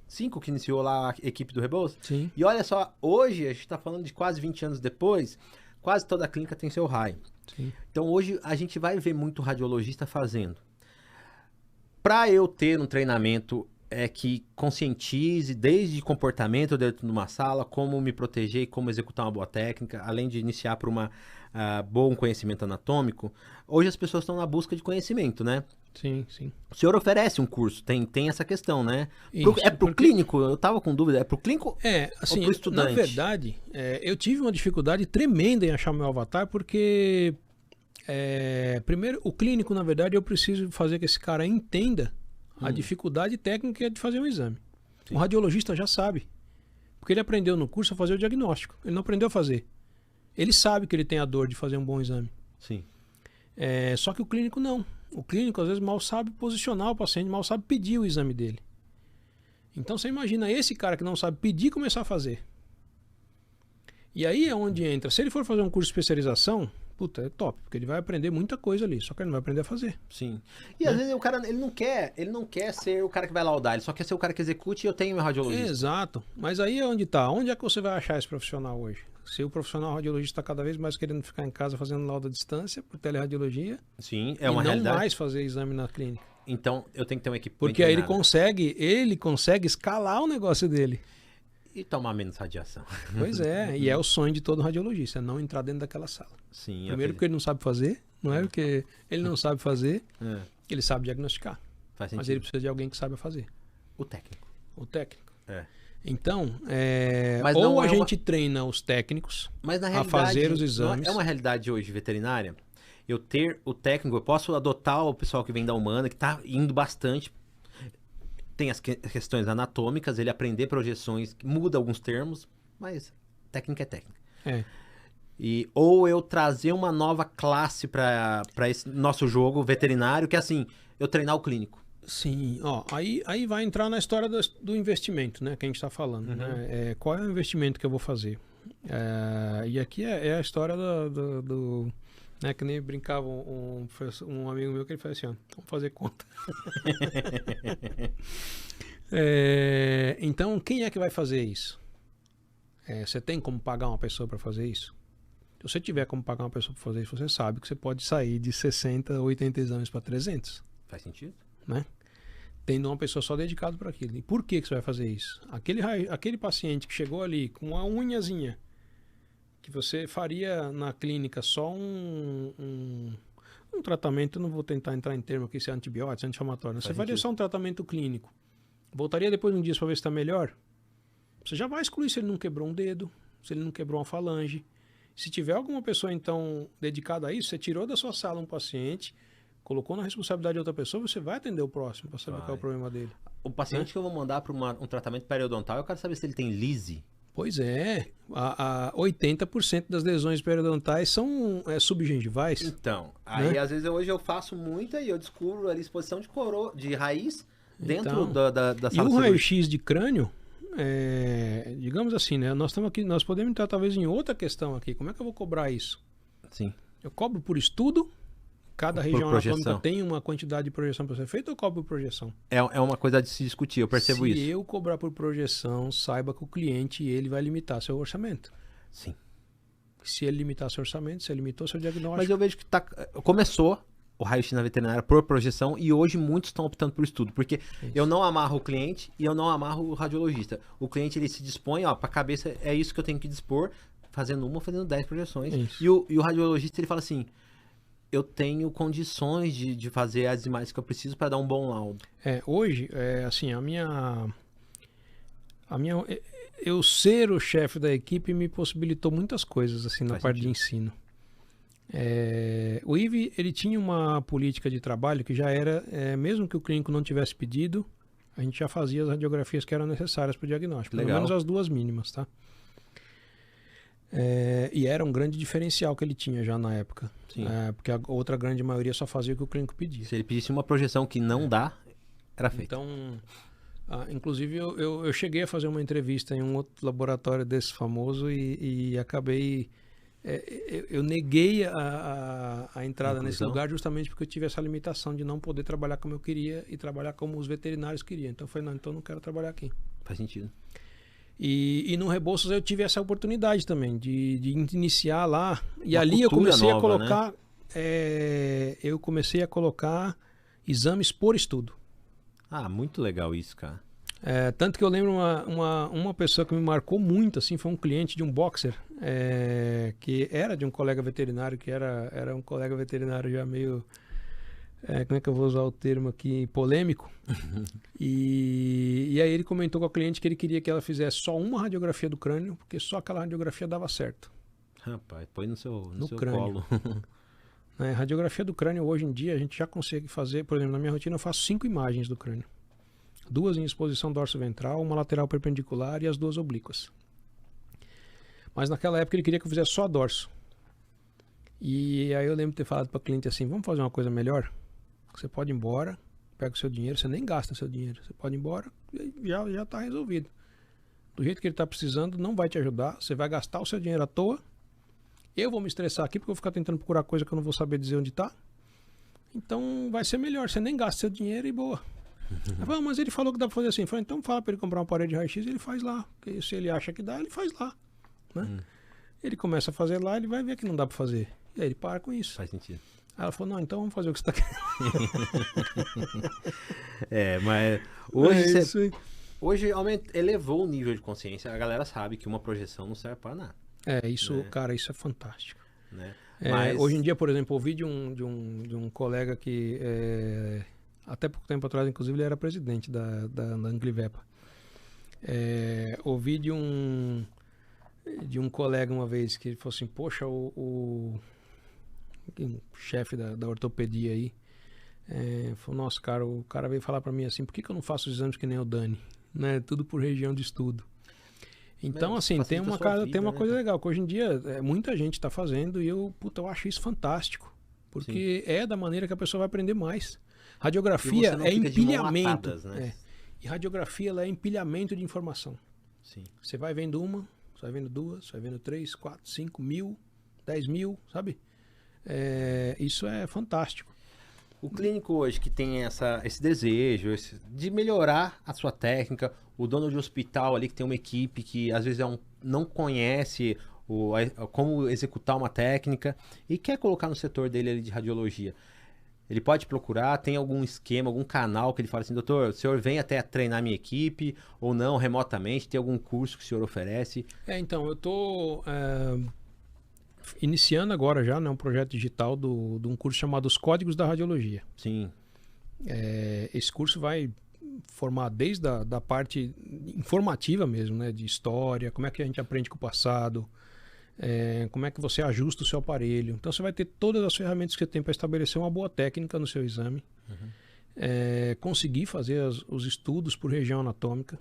A: 2005 que iniciou lá a equipe do Rebouças.
B: Sim.
A: E olha só, hoje a gente está falando de quase 20 anos depois, quase toda a clínica tem seu raio.
B: Sim.
A: Então hoje a gente vai ver muito radiologista fazendo. Para eu ter um treinamento que conscientize desde comportamento dentro de uma sala, como me proteger e como executar uma boa técnica, além de iniciar por bom conhecimento anatômico, hoje as pessoas estão na busca de conhecimento, né?
B: Sim, sim.
A: O senhor oferece um curso, tem essa questão, né?
B: Isso,
A: é pro clínico? Eu tava com dúvida, é pro clínico
B: assim,
A: ou pro estudante?
B: Na verdade, eu tive uma dificuldade tremenda em achar meu avatar, porque primeiro, o clínico, na verdade, eu preciso fazer que esse cara entenda a dificuldade técnica de fazer um exame. Sim. O radiologista já sabe, porque ele aprendeu no curso a fazer o diagnóstico, ele não aprendeu a fazer. Ele sabe que ele tem a dor de fazer um bom exame.
A: Sim.
B: Só que o clínico não. O clínico, às vezes, mal sabe posicionar o paciente, mal sabe pedir o exame dele. Então, você imagina esse cara que não sabe pedir começar a fazer. E aí é onde entra. Se ele for fazer um curso de especialização, puta, é top, porque ele vai aprender muita coisa ali, só que ele não vai aprender a fazer.
A: Sim. E às vezes o cara, ele não quer ser o cara que vai laudar, ele só quer ser o cara que execute e eu tenho meu radiologista.
B: Exato. Mas aí é onde tá. Onde é que você vai achar esse profissional hoje? Se o profissional radiologista está cada vez mais querendo ficar em casa fazendo lauda à distância por teleradiologia.
A: Sim, é uma realidade.
B: E não mais fazer exame na clínica.
A: Então, eu tenho que ter uma equipe.
B: Porque aí ele consegue escalar o negócio dele.
A: E tomar menos radiação.
B: Pois é, e é o sonho de todo radiologista, não entrar dentro daquela sala.
A: Sim.
B: Primeiro porque ele não sabe fazer, não é porque ele não sabe fazer, ele sabe diagnosticar.
A: Faz sentido.
B: Mas ele precisa de alguém que saiba fazer.
A: O técnico.
B: O técnico.
A: Então,
B: ou a gente treina os técnicos a fazer os exames.
A: É uma realidade hoje veterinária. Eu ter o técnico, eu posso adotar o pessoal que vem da humana, que está indo bastante. Tem as questões anatômicas, ele aprender projeções, muda alguns termos, mas técnica é técnica. Ou eu trazer uma nova classe para esse nosso jogo veterinário, que é assim, eu treinar o clínico.
B: Sim, aí vai entrar na história do investimento, né, que a gente está falando. Né? Qual é o investimento que eu vou fazer? E aqui é a história do né, que nem brincava um amigo meu que ele fala assim, vamos fazer conta. Então, quem é que vai fazer isso? Você tem como pagar uma pessoa para fazer isso? Se você tiver como pagar uma pessoa para fazer isso, você sabe que você pode sair de 60, 80 exames para 300.
A: Faz sentido.
B: Né? Tendo uma pessoa só dedicada para aquilo. E por que você vai fazer isso? Aquele paciente que chegou ali com uma unhazinha, que você faria na clínica só um tratamento, eu não vou tentar entrar em termo aqui se é antibiótico, se é anti-inflamatório. Você faria só um tratamento clínico. Voltaria depois de um dia para ver se está melhor? Você já vai excluir se ele não quebrou um dedo, se ele não quebrou uma falange. Se tiver alguma pessoa, então, dedicada a isso, você tirou da sua sala um paciente, colocou na responsabilidade de outra pessoa, você vai atender o próximo para saber qual é o problema dele.
A: O paciente que eu vou mandar para um tratamento periodontal, eu quero saber se ele tem lise.
B: Pois é. 80% das lesões periodontais são subgengivais.
A: Então, aí às vezes hoje eu faço muita e eu descubro ali exposição de raiz dentro da sala.
B: E o raio-x de crânio, digamos assim, né? Nós estamos aqui, nós podemos entrar talvez em outra questão aqui. Como é que eu vou cobrar isso?
A: Sim.
B: Eu cobro por estudo? Cada região anatômica tem uma quantidade de projeção para ser feita ou cobro por projeção?
A: É uma coisa de se discutir, eu percebo isso.
B: Se eu cobrar por projeção, saiba que o cliente ele vai limitar seu orçamento.
A: Sim.
B: Se ele limitar seu orçamento, se ele limitou seu diagnóstico...
A: Mas eu vejo que começou o raio-x na veterinária por projeção e hoje muitos estão optando por estudo, porque eu não amarro o cliente e eu não amarro o radiologista. O cliente ele se dispõe, para a cabeça é isso que eu tenho que dispor, fazendo uma ou fazendo 10 projeções. E o radiologista ele fala assim... Eu tenho condições de fazer as imagens que eu preciso para dar um bom laudo.
B: Hoje, assim, eu ser o chefe da equipe me possibilitou muitas coisas, assim, na parte de ensino. O IVE, ele tinha uma política de trabalho que já era, mesmo que o clínico não tivesse pedido, a gente já fazia as radiografias que eram necessárias para o diagnóstico. Legal. Pelo menos as duas mínimas, tá? E era um grande diferencial que ele tinha já na época. Porque a outra grande maioria só fazia o que o clínico pedia.
A: Se ele pedisse uma projeção que não dá, era feito.
B: Então, inclusive eu cheguei a fazer uma entrevista em um outro laboratório desse famoso e acabei... eu neguei a entrada nesse lugar justamente porque eu tive essa limitação de não poder trabalhar como eu queria e trabalhar como os veterinários queriam. Então eu falei, então não quero trabalhar aqui.
A: Faz sentido.
B: E no Rebouças eu tive essa oportunidade também de iniciar lá. E uma ali eu comecei nova, a colocar... Né? Eu comecei a colocar exames por estudo.
A: Ah, muito legal isso, cara.
B: Tanto que eu lembro uma pessoa que me marcou muito, assim, foi um cliente de um boxer, que era de um colega veterinário, que era um colega veterinário já meio... como é que eu vou usar o termo aqui? Polêmico. E aí ele comentou com a cliente que ele queria que ela fizesse só uma radiografia do crânio, porque só aquela radiografia dava certo.
A: Rapaz, põe no seu
B: crânio.
A: colo.
B: Radiografia do crânio, hoje em dia, a gente já consegue fazer, por exemplo, na minha rotina eu faço 5 imagens do crânio. 2 em exposição dorso-ventral, uma lateral perpendicular e as 2 oblíquas. Mas naquela época ele queria que eu fizesse só dorso. E aí eu lembro de ter falado para o cliente assim, vamos fazer uma coisa melhor? Você pode ir embora, pega o seu dinheiro, você nem gasta seu dinheiro. Você pode ir embora e já está resolvido. Do jeito que ele está precisando, não vai te ajudar. Você vai gastar o seu dinheiro à toa. Eu vou me estressar aqui porque eu vou ficar tentando procurar coisa que eu não vou saber dizer onde está. Então vai ser melhor, você nem gasta seu dinheiro e boa. Falei, mas ele falou que dá para fazer assim. Eu falei, então fala para ele comprar uma parede de raio-x e ele faz lá. Porque se ele acha que dá, ele faz lá. Né? Ele começa a fazer lá, ele vai ver que não dá para fazer. E aí ele para com isso.
A: Faz sentido.
B: Aí ela falou, não, então vamos fazer o que você está querendo.
A: Mas hoje hoje elevou o nível de consciência. A galera sabe que uma projeção não serve para nada.
B: Isso, né? Cara, isso é fantástico.
A: Né?
B: Hoje em dia, por exemplo, ouvi de um colega que até pouco tempo atrás, inclusive, ele era presidente da Anglivepa. Ouvi de um colega uma vez que ele falou assim, poxa, o chefe da ortopedia aí falou, nossa, cara, o cara veio falar para mim assim, por que eu não faço os exames que nem o Dani? Né? Tudo por região de estudo. Então, assim, tem uma coisa legal, que hoje em dia muita gente está fazendo e eu acho isso fantástico. Porque Sim. Da maneira que a pessoa vai aprender mais. Radiografia é empilhamento. Né? E radiografia ela é empilhamento de informação.
A: Sim.
B: Você vai vendo uma, você vai vendo 2, você vai vendo 3, 4, 5, 1000, 10.000, sabe? Isso é fantástico.
A: O clínico hoje que tem esse desejo de melhorar a sua técnica, o dono de hospital ali que tem uma equipe que às vezes não conhece como executar uma técnica e quer colocar no setor dele ali de radiologia, ele pode procurar, tem algum esquema, algum canal que ele fala assim, doutor, o senhor vem até treinar minha equipe ou não, remotamente, tem algum curso que o senhor oferece?
B: Então, eu estou iniciando agora já, né, um projeto digital de um curso chamado Os Códigos da Radiologia.
A: Sim.
B: Esse curso vai formar desde da parte informativa mesmo, né, de história, como é que a gente aprende com o passado, como é que você ajusta o seu aparelho. Então você vai ter todas as ferramentas que você tem para estabelecer uma boa técnica no seu exame, conseguir fazer os estudos por região anatômica,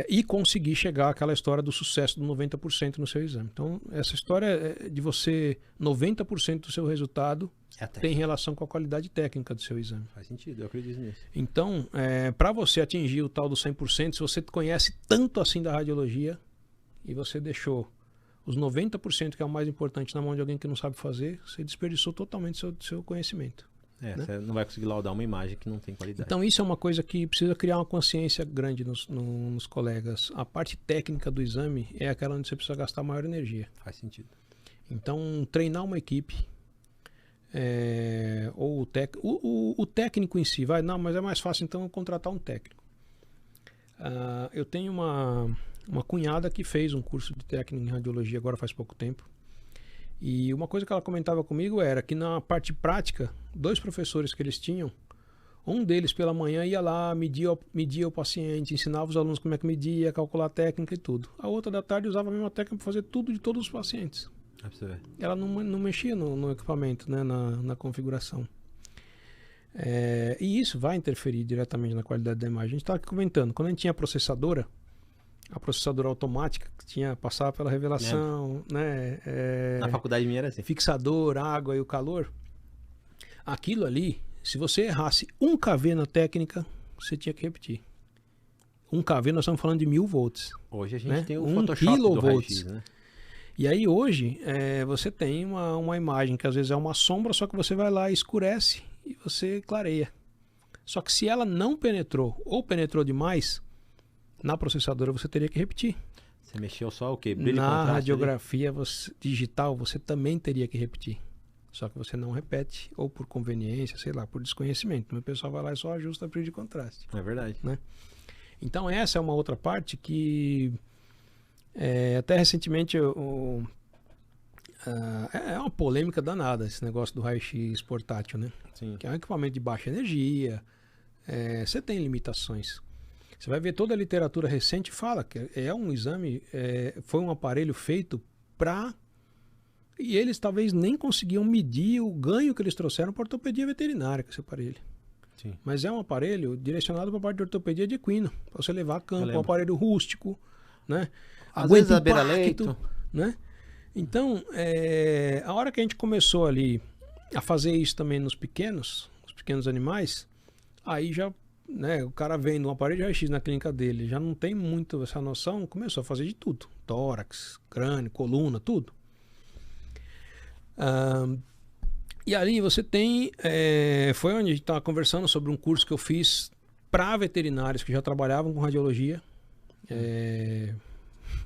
B: e conseguir chegar àquela história do sucesso do 90% no seu exame. Então, essa história de você, 90% do seu resultado tem relação com a qualidade técnica do seu exame.
A: Faz sentido, eu acredito nisso.
B: Então, para você atingir o tal do 100%, se você conhece tanto assim da radiologia e você deixou os 90%, que é o mais importante, na mão de alguém que não sabe fazer, você desperdiçou totalmente seu conhecimento. Né?
A: Você não vai conseguir laudar uma imagem que não tem qualidade.
B: Então isso é uma coisa que precisa criar uma consciência grande nos colegas. A parte técnica do exame é aquela onde você precisa gastar maior energia.
A: Faz sentido.
B: Então treinar uma equipe, ou o técnico em si, mas é mais fácil então contratar um técnico. Eu tenho uma cunhada que fez um curso de técnico em radiologia agora faz pouco tempo. E uma coisa que ela comentava comigo era que na parte prática, 2 professores que eles tinham, um deles pela manhã ia lá, media o paciente, ensinava os alunos como é que media, calcular a técnica e tudo. A outra da tarde usava a mesma técnica para fazer tudo de todos os pacientes. Ela não mexia no equipamento, né, na configuração. E isso vai interferir diretamente na qualidade da imagem. A gente estava aqui comentando, quando a gente tinha a processadora automática que passava pela revelação, né?
A: Na faculdade minha era assim.
B: Fixador, água e o calor. Aquilo ali, se você errasse 1 kV na técnica, você tinha que repetir. 1 kV nós estamos falando de 1000 volts.
A: Hoje a gente tem o Photoshop do raio-x, né?
B: E aí hoje você tem uma imagem que às vezes é uma sombra, só que você vai lá, escurece e você clareia. Só que se ela não penetrou ou penetrou demais, Na processadora você teria que repetir.
A: Você mexeu só o quê? Brilho,
B: na radiografia digital você também teria que repetir. Só que você não repete, ou por conveniência, sei lá, por desconhecimento. Então, o pessoal vai lá e só ajusta brilho de contraste.
A: É verdade.
B: Né? Então essa é uma outra parte que até recentemente é uma polêmica danada esse negócio do raio-x portátil, né?
A: Sim.
B: Que é um equipamento de baixa energia, você tem limitações. Você vai ver toda a literatura recente fala que é um exame, foi um aparelho feito para... E eles talvez nem conseguiam medir o ganho que eles trouxeram para a ortopedia veterinária com esse aparelho.
A: Sim.
B: Mas é um aparelho direcionado para a parte de ortopedia de equino, para você levar a campo, um aparelho rústico, né?
A: Às vezes a beira-leito,
B: né? Então, a hora que a gente começou ali a fazer isso também nos pequenos animais, aí já, né, o cara vendo um aparelho de raio-x na clínica dele, já não tem muito essa noção, começou a fazer de tudo. Tórax, crânio, coluna, tudo. E ali você tem, foi onde a gente estava conversando sobre um curso que eu fiz para veterinários que já trabalhavam com radiologia.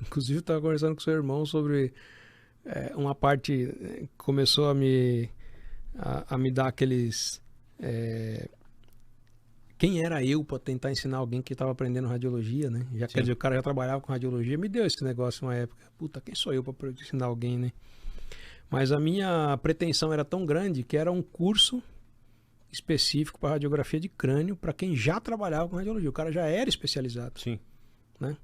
B: Inclusive eu estava conversando com seu irmão sobre uma parte que começou a me dar aqueles... quem era eu para tentar ensinar alguém que estava aprendendo radiologia, né? Quer dizer, o cara já trabalhava com radiologia, me deu esse negócio uma época. Puta, quem sou eu para ensinar alguém, né? Mas a minha pretensão era tão grande que era um curso específico para radiografia de crânio para quem já trabalhava com radiologia. O cara já era especializado.
A: Sim.
B: Né?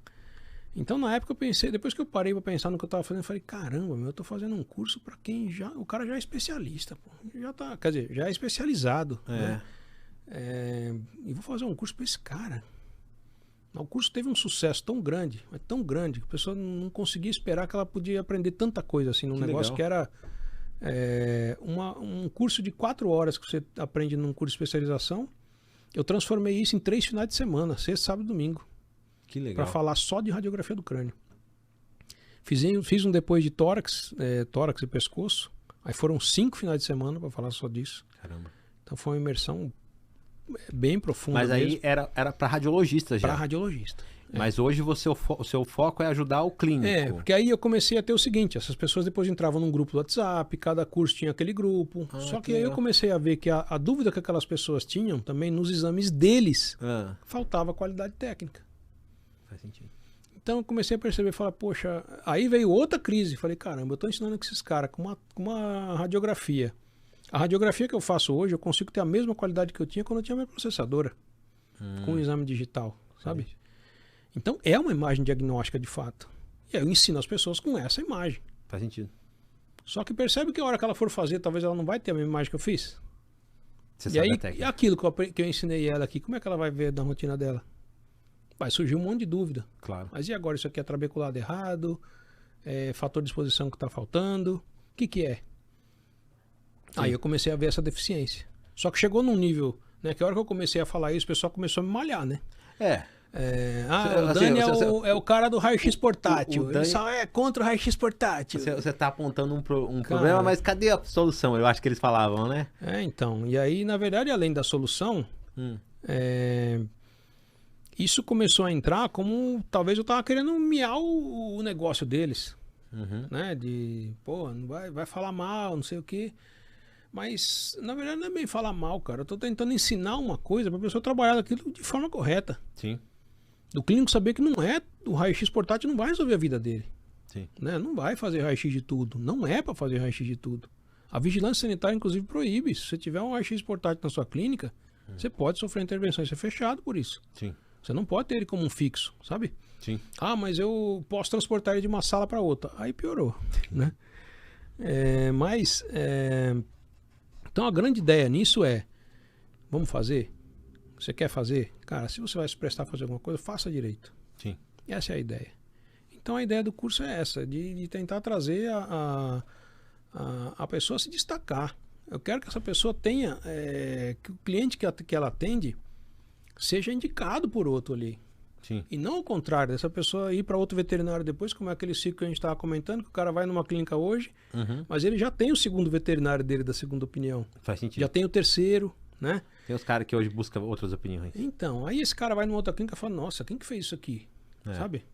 B: Então, na época, eu pensei, depois que eu parei para pensar no que eu estava fazendo, eu falei, caramba, eu estou fazendo um curso para quem já... O cara já é especialista, pô. Já tá, quer dizer, já é especializado. Né? E vou fazer um curso para esse cara. O curso teve um sucesso tão grande, mas tão grande, que a pessoa não conseguia esperar que ela podia aprender tanta coisa assim, num negócio que era um curso de 4 horas que você aprende num curso de especialização. Eu transformei isso em 3 finais de semana, sexta, sábado e domingo.
A: Que legal.
B: Para falar só de radiografia do crânio. Fiz um depois de tórax e pescoço. Aí foram 5 finais de semana para falar só disso.
A: Caramba.
B: Então foi uma imersão bem profunda.
A: Mas aí era para radiologista já.
B: Para radiologista.
A: Mas hoje o seu foco é ajudar o clínico.
B: Porque aí eu comecei a ter o seguinte, essas pessoas depois entravam num grupo do WhatsApp, cada curso tinha aquele grupo. Só que aí eu comecei a ver que a dúvida que aquelas pessoas tinham também nos exames deles, faltava qualidade técnica.
A: Faz sentido.
B: Então eu comecei a perceber, falar, poxa, aí veio outra crise. Falei, caramba, eu estou ensinando com esses caras com uma radiografia. A radiografia que eu faço hoje, eu consigo ter a mesma qualidade que eu tinha quando eu tinha minha processadora, com o exame digital, sabe? Então é uma imagem diagnóstica de fato. E aí eu ensino as pessoas com essa imagem.
A: Faz sentido.
B: Só que percebe que a hora que ela for fazer, talvez ela não vai ter a mesma imagem que eu fiz.
A: Você
B: e
A: sabe
B: aí,
A: a técnica.
B: E aquilo que eu ensinei ela aqui, como é que ela vai ver na rotina dela? Vai surgir um monte de dúvida.
A: Claro.
B: Mas e agora? Isso aqui é trabeculado errado? Fator de exposição que está faltando? O que é? Sim. Aí eu comecei a ver essa deficiência. Só que chegou num nível, né, que a hora que eu comecei a falar isso, o pessoal começou a me malhar, né? O Dani é o cara do raio-x portátil.
A: O Dani...
B: Ele só é contra o raio-x portátil.
A: Você tá apontando um problema, mas cadê a solução? Eu acho que eles falavam, né?
B: Então. E aí, na verdade, além da solução, isso começou a entrar como talvez eu tava querendo miar o negócio deles. Né? De, pô, não vai falar mal, não sei o quê. Mas, na verdade, não é bem falar mal, cara. Eu tô tentando ensinar uma coisa pra pessoa trabalhar aquilo de forma correta.
A: Sim.
B: Do clínico saber que não é o raio-x portátil, não vai resolver a vida dele.
A: Sim.
B: Né? Não vai fazer raio-x de tudo. Não é para fazer raio-x de tudo. A vigilância sanitária, inclusive, proíbe. Se você tiver um raio-x portátil na sua clínica, você pode sofrer intervenção. Isso é fechado por isso.
A: Sim.
B: Você não pode ter ele como um fixo, sabe?
A: Sim.
B: Mas eu posso transportar ele de uma sala para outra. Aí piorou, né? Então a grande ideia nisso vamos fazer? Você quer fazer? Cara, se você vai se prestar a fazer alguma coisa, faça direito.
A: Sim.
B: Essa é a ideia. Então a ideia do curso é essa, de tentar trazer a pessoa a se destacar. Eu quero que essa pessoa tenha, que o cliente que ela atende seja indicado por outro ali.
A: Sim.
B: E não o contrário, dessa pessoa ir para outro veterinário depois, como é aquele ciclo que a gente estava comentando, que o cara vai numa clínica hoje, mas ele já tem o segundo veterinário dele da segunda opinião.
A: Faz sentido.
B: Já tem o terceiro, né?
A: Tem os caras que hoje buscam outras opiniões.
B: Então, aí esse cara vai numa outra clínica e fala, nossa, quem que fez isso aqui? sabe?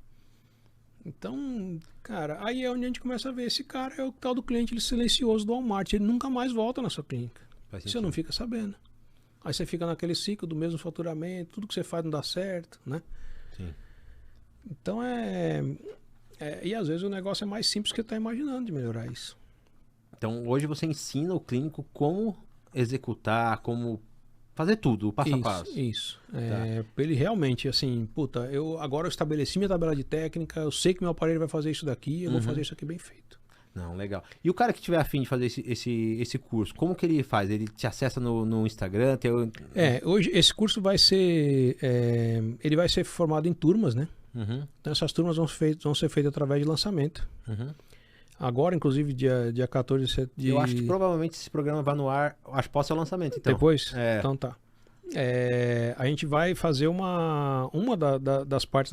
B: Então, cara, aí é onde a gente começa a ver. Esse cara é o tal do cliente silencioso do Walmart. Ele nunca mais volta na sua clínica. Você não fica sabendo. Aí você fica naquele ciclo do mesmo faturamento, tudo que você faz não dá certo, né?
A: Sim.
B: Então e às vezes o negócio é mais simples que você está imaginando de melhorar isso.
A: Então hoje você ensina o clínico como executar, como fazer tudo, o passo a passo.
B: Isso. Ele realmente, assim, agora eu estabeleci minha tabela de técnica, eu sei que meu aparelho vai fazer isso daqui, eu vou fazer isso aqui bem feito.
A: Não, legal. E o cara que tiver afim de fazer esse curso, como que ele faz? Ele te acessa no Instagram?
B: Hoje esse curso vai ser, ele vai ser formado em turmas, né? Então essas turmas vão ser feitas através de lançamento. Agora, inclusive, dia 14 de...
A: Eu acho que provavelmente esse programa vai no ar, acho que pode ser o lançamento, então.
B: Depois? Então tá. A gente vai fazer uma das partes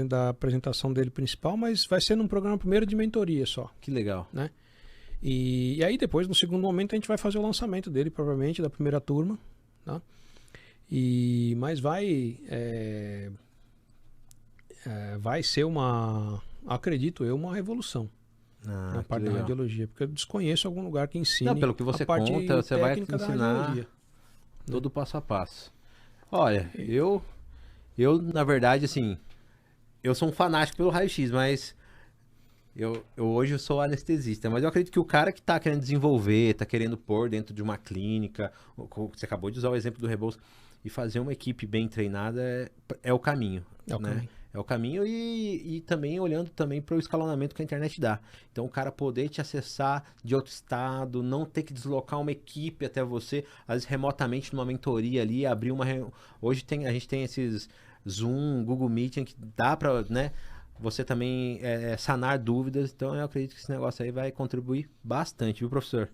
B: da apresentação dele principal, mas vai ser num programa primeiro de mentoria só.
A: Que legal.
B: Né? E aí depois, no segundo momento, a gente vai fazer o lançamento dele, provavelmente, da primeira turma. Tá? Mas vai ser acredito eu, uma revolução. Na parte da radiologia, porque eu desconheço algum lugar que ensine.
A: Não, pelo que você conta, você vai ensinar todo o passo a passo. Olha, eu na verdade, assim, eu sou um fanático pelo raio-x, mas hoje eu sou anestesista, mas eu acredito que o cara que tá querendo desenvolver, tá querendo pôr dentro de uma clínica, você acabou de usar o exemplo do Rebouças, e fazer uma equipe bem treinada é o caminho. É o caminho e também olhando também para o escalonamento que a internet dá. Então o cara poder te acessar de outro estado, não ter que deslocar uma equipe até você, às vezes remotamente numa mentoria ali, abrir uma... Hoje a gente tem esses Zoom, Google Meeting, que dá para, né, você também sanar dúvidas. Então eu acredito que esse negócio aí vai contribuir bastante, viu, professor?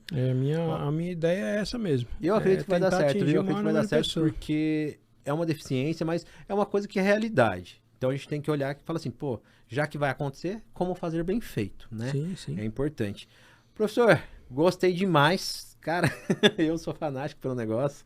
B: A minha ideia é essa mesmo.
A: Eu acredito que vai dar certo, viu? Eu acredito que vai dar certo porque é uma deficiência, mas é uma coisa que é realidade. Então a gente tem que olhar e falar assim, pô, já que vai acontecer, como fazer bem feito, né?
B: Sim.
A: É importante. Professor, gostei demais. Cara, eu sou fanático pelo negócio.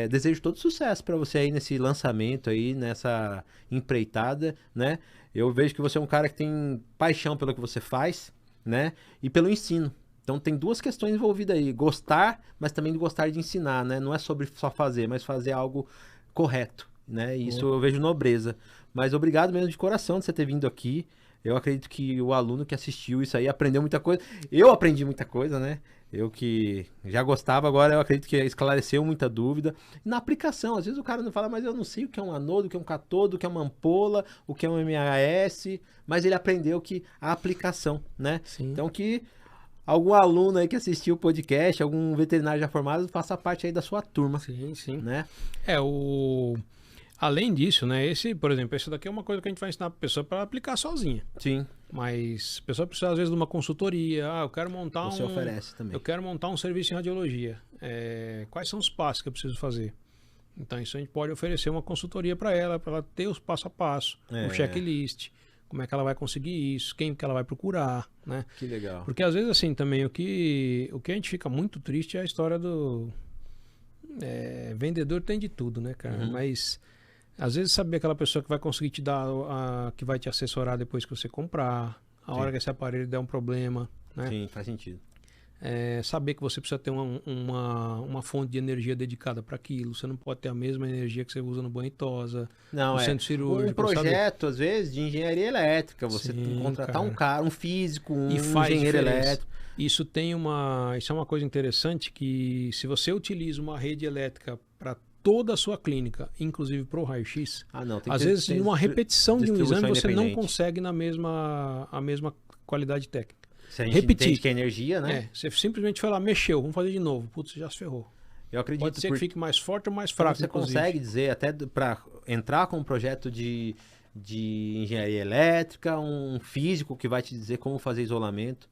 A: Desejo todo sucesso para você aí nesse lançamento aí, nessa empreitada, né? Eu vejo que você é um cara que tem paixão pelo que você faz, né? E pelo ensino. Então tem duas questões envolvidas aí. Gostar, mas também gostar de ensinar, né? Não é sobre só fazer, mas fazer algo correto, né? E isso eu vejo nobreza. Mas obrigado mesmo de coração de você ter vindo aqui. Eu acredito que o aluno que assistiu isso aí aprendeu muita coisa. Eu aprendi muita coisa, né? Eu que já gostava, agora eu acredito que esclareceu muita dúvida. E na aplicação, às vezes o cara não fala, mas eu não sei o que é um anodo, o que é um catodo, o que é uma ampola, o que é um MAS, mas ele aprendeu que a aplicação, né?
B: Sim.
A: Então que algum aluno aí que assistiu o podcast, algum veterinário já formado, faça parte aí da sua turma.
B: Sim.
A: Né?
B: Além disso, né? Por exemplo, esse daqui é uma coisa que a gente vai ensinar para a pessoa para aplicar sozinha.
A: Sim.
B: Mas a pessoa precisa, às vezes, de uma consultoria. Eu quero montar
A: Você oferece também.
B: Eu quero montar um serviço em radiologia. Quais são os passos que eu preciso fazer? Então, isso a gente pode oferecer uma consultoria para ela ter os passo a passo, o checklist, como é que ela vai conseguir isso, quem que ela vai procurar, né?
A: Que legal.
B: Porque, às vezes, assim, também, o que a gente fica muito triste é a história do... vendedor tem de tudo, né, cara? Mas... Às vezes saber aquela pessoa que vai conseguir te dar, que vai te assessorar depois que você comprar, a hora que esse aparelho der um problema, né?
A: Sim, faz sentido.
B: Saber que você precisa ter uma fonte de energia dedicada para aquilo. Você não pode ter a mesma energia que você usa no banho e tosa, no centro cirúrgico.
A: Um projeto, às vezes, de engenharia elétrica. Você contratar um cara, um físico, um engenheiro elétrico.
B: Isso é uma coisa interessante, que se você utiliza uma rede elétrica para toda a sua clínica, inclusive para o raio-x, às vezes em uma repetição de um exame você não consegue a mesma qualidade técnica.
A: Se a gente entende que é energia, né?
B: Você simplesmente foi lá, mexeu, vamos fazer de novo. Putz, já se ferrou.
A: Eu acredito.
B: Pode ser que fique mais forte ou mais fraco.
A: Você consegue dizer, até para entrar com um projeto de engenharia elétrica, um físico que vai te dizer como fazer isolamento.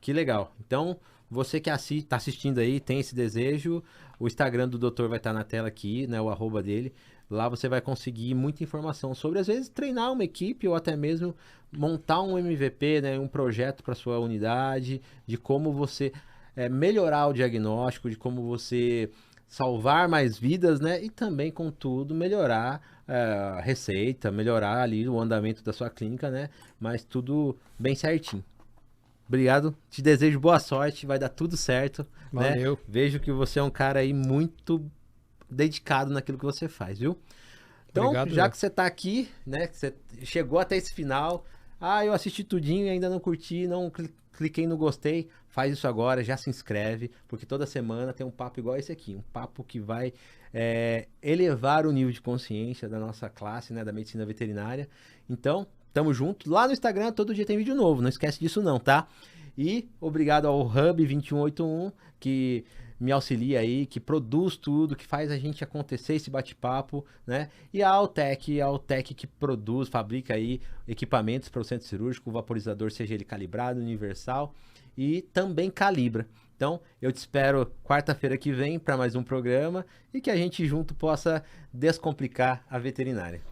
A: Que legal. Então, você que está assistindo aí, tem esse desejo, o Instagram do doutor vai estar na tela aqui, né, o @ dele. Lá você vai conseguir muita informação sobre, às vezes, treinar uma equipe ou até mesmo montar um MVP, né, um projeto para sua unidade, de como você melhorar o diagnóstico, de como você salvar mais vidas, né? E também, contudo, melhorar a receita, melhorar ali o andamento da sua clínica, né? Mas tudo bem certinho. Obrigado, te desejo boa sorte, vai dar tudo certo.
B: Valeu.
A: Né? Vejo que você é um cara aí muito dedicado naquilo que você faz, viu? Então, obrigado, já que você tá aqui, né? Que você chegou até esse final. Eu assisti tudinho e ainda não curti, não cliquei no gostei. Faz isso agora, já se inscreve, porque toda semana tem um papo igual esse aqui. Um papo que vai elevar o nível de consciência da nossa classe, né? Da medicina veterinária. Então, tamo junto. Lá no Instagram, todo dia tem vídeo novo. Não esquece disso não, tá? E obrigado ao Hub 2181, que me auxilia aí, que produz tudo, que faz a gente acontecer esse bate-papo, né? E a Altec que produz, fabrica aí equipamentos para o centro cirúrgico, o vaporizador, seja ele calibrado, universal, e também calibra. Então, eu te espero quarta-feira que vem para mais um programa e que a gente junto possa descomplicar a veterinária.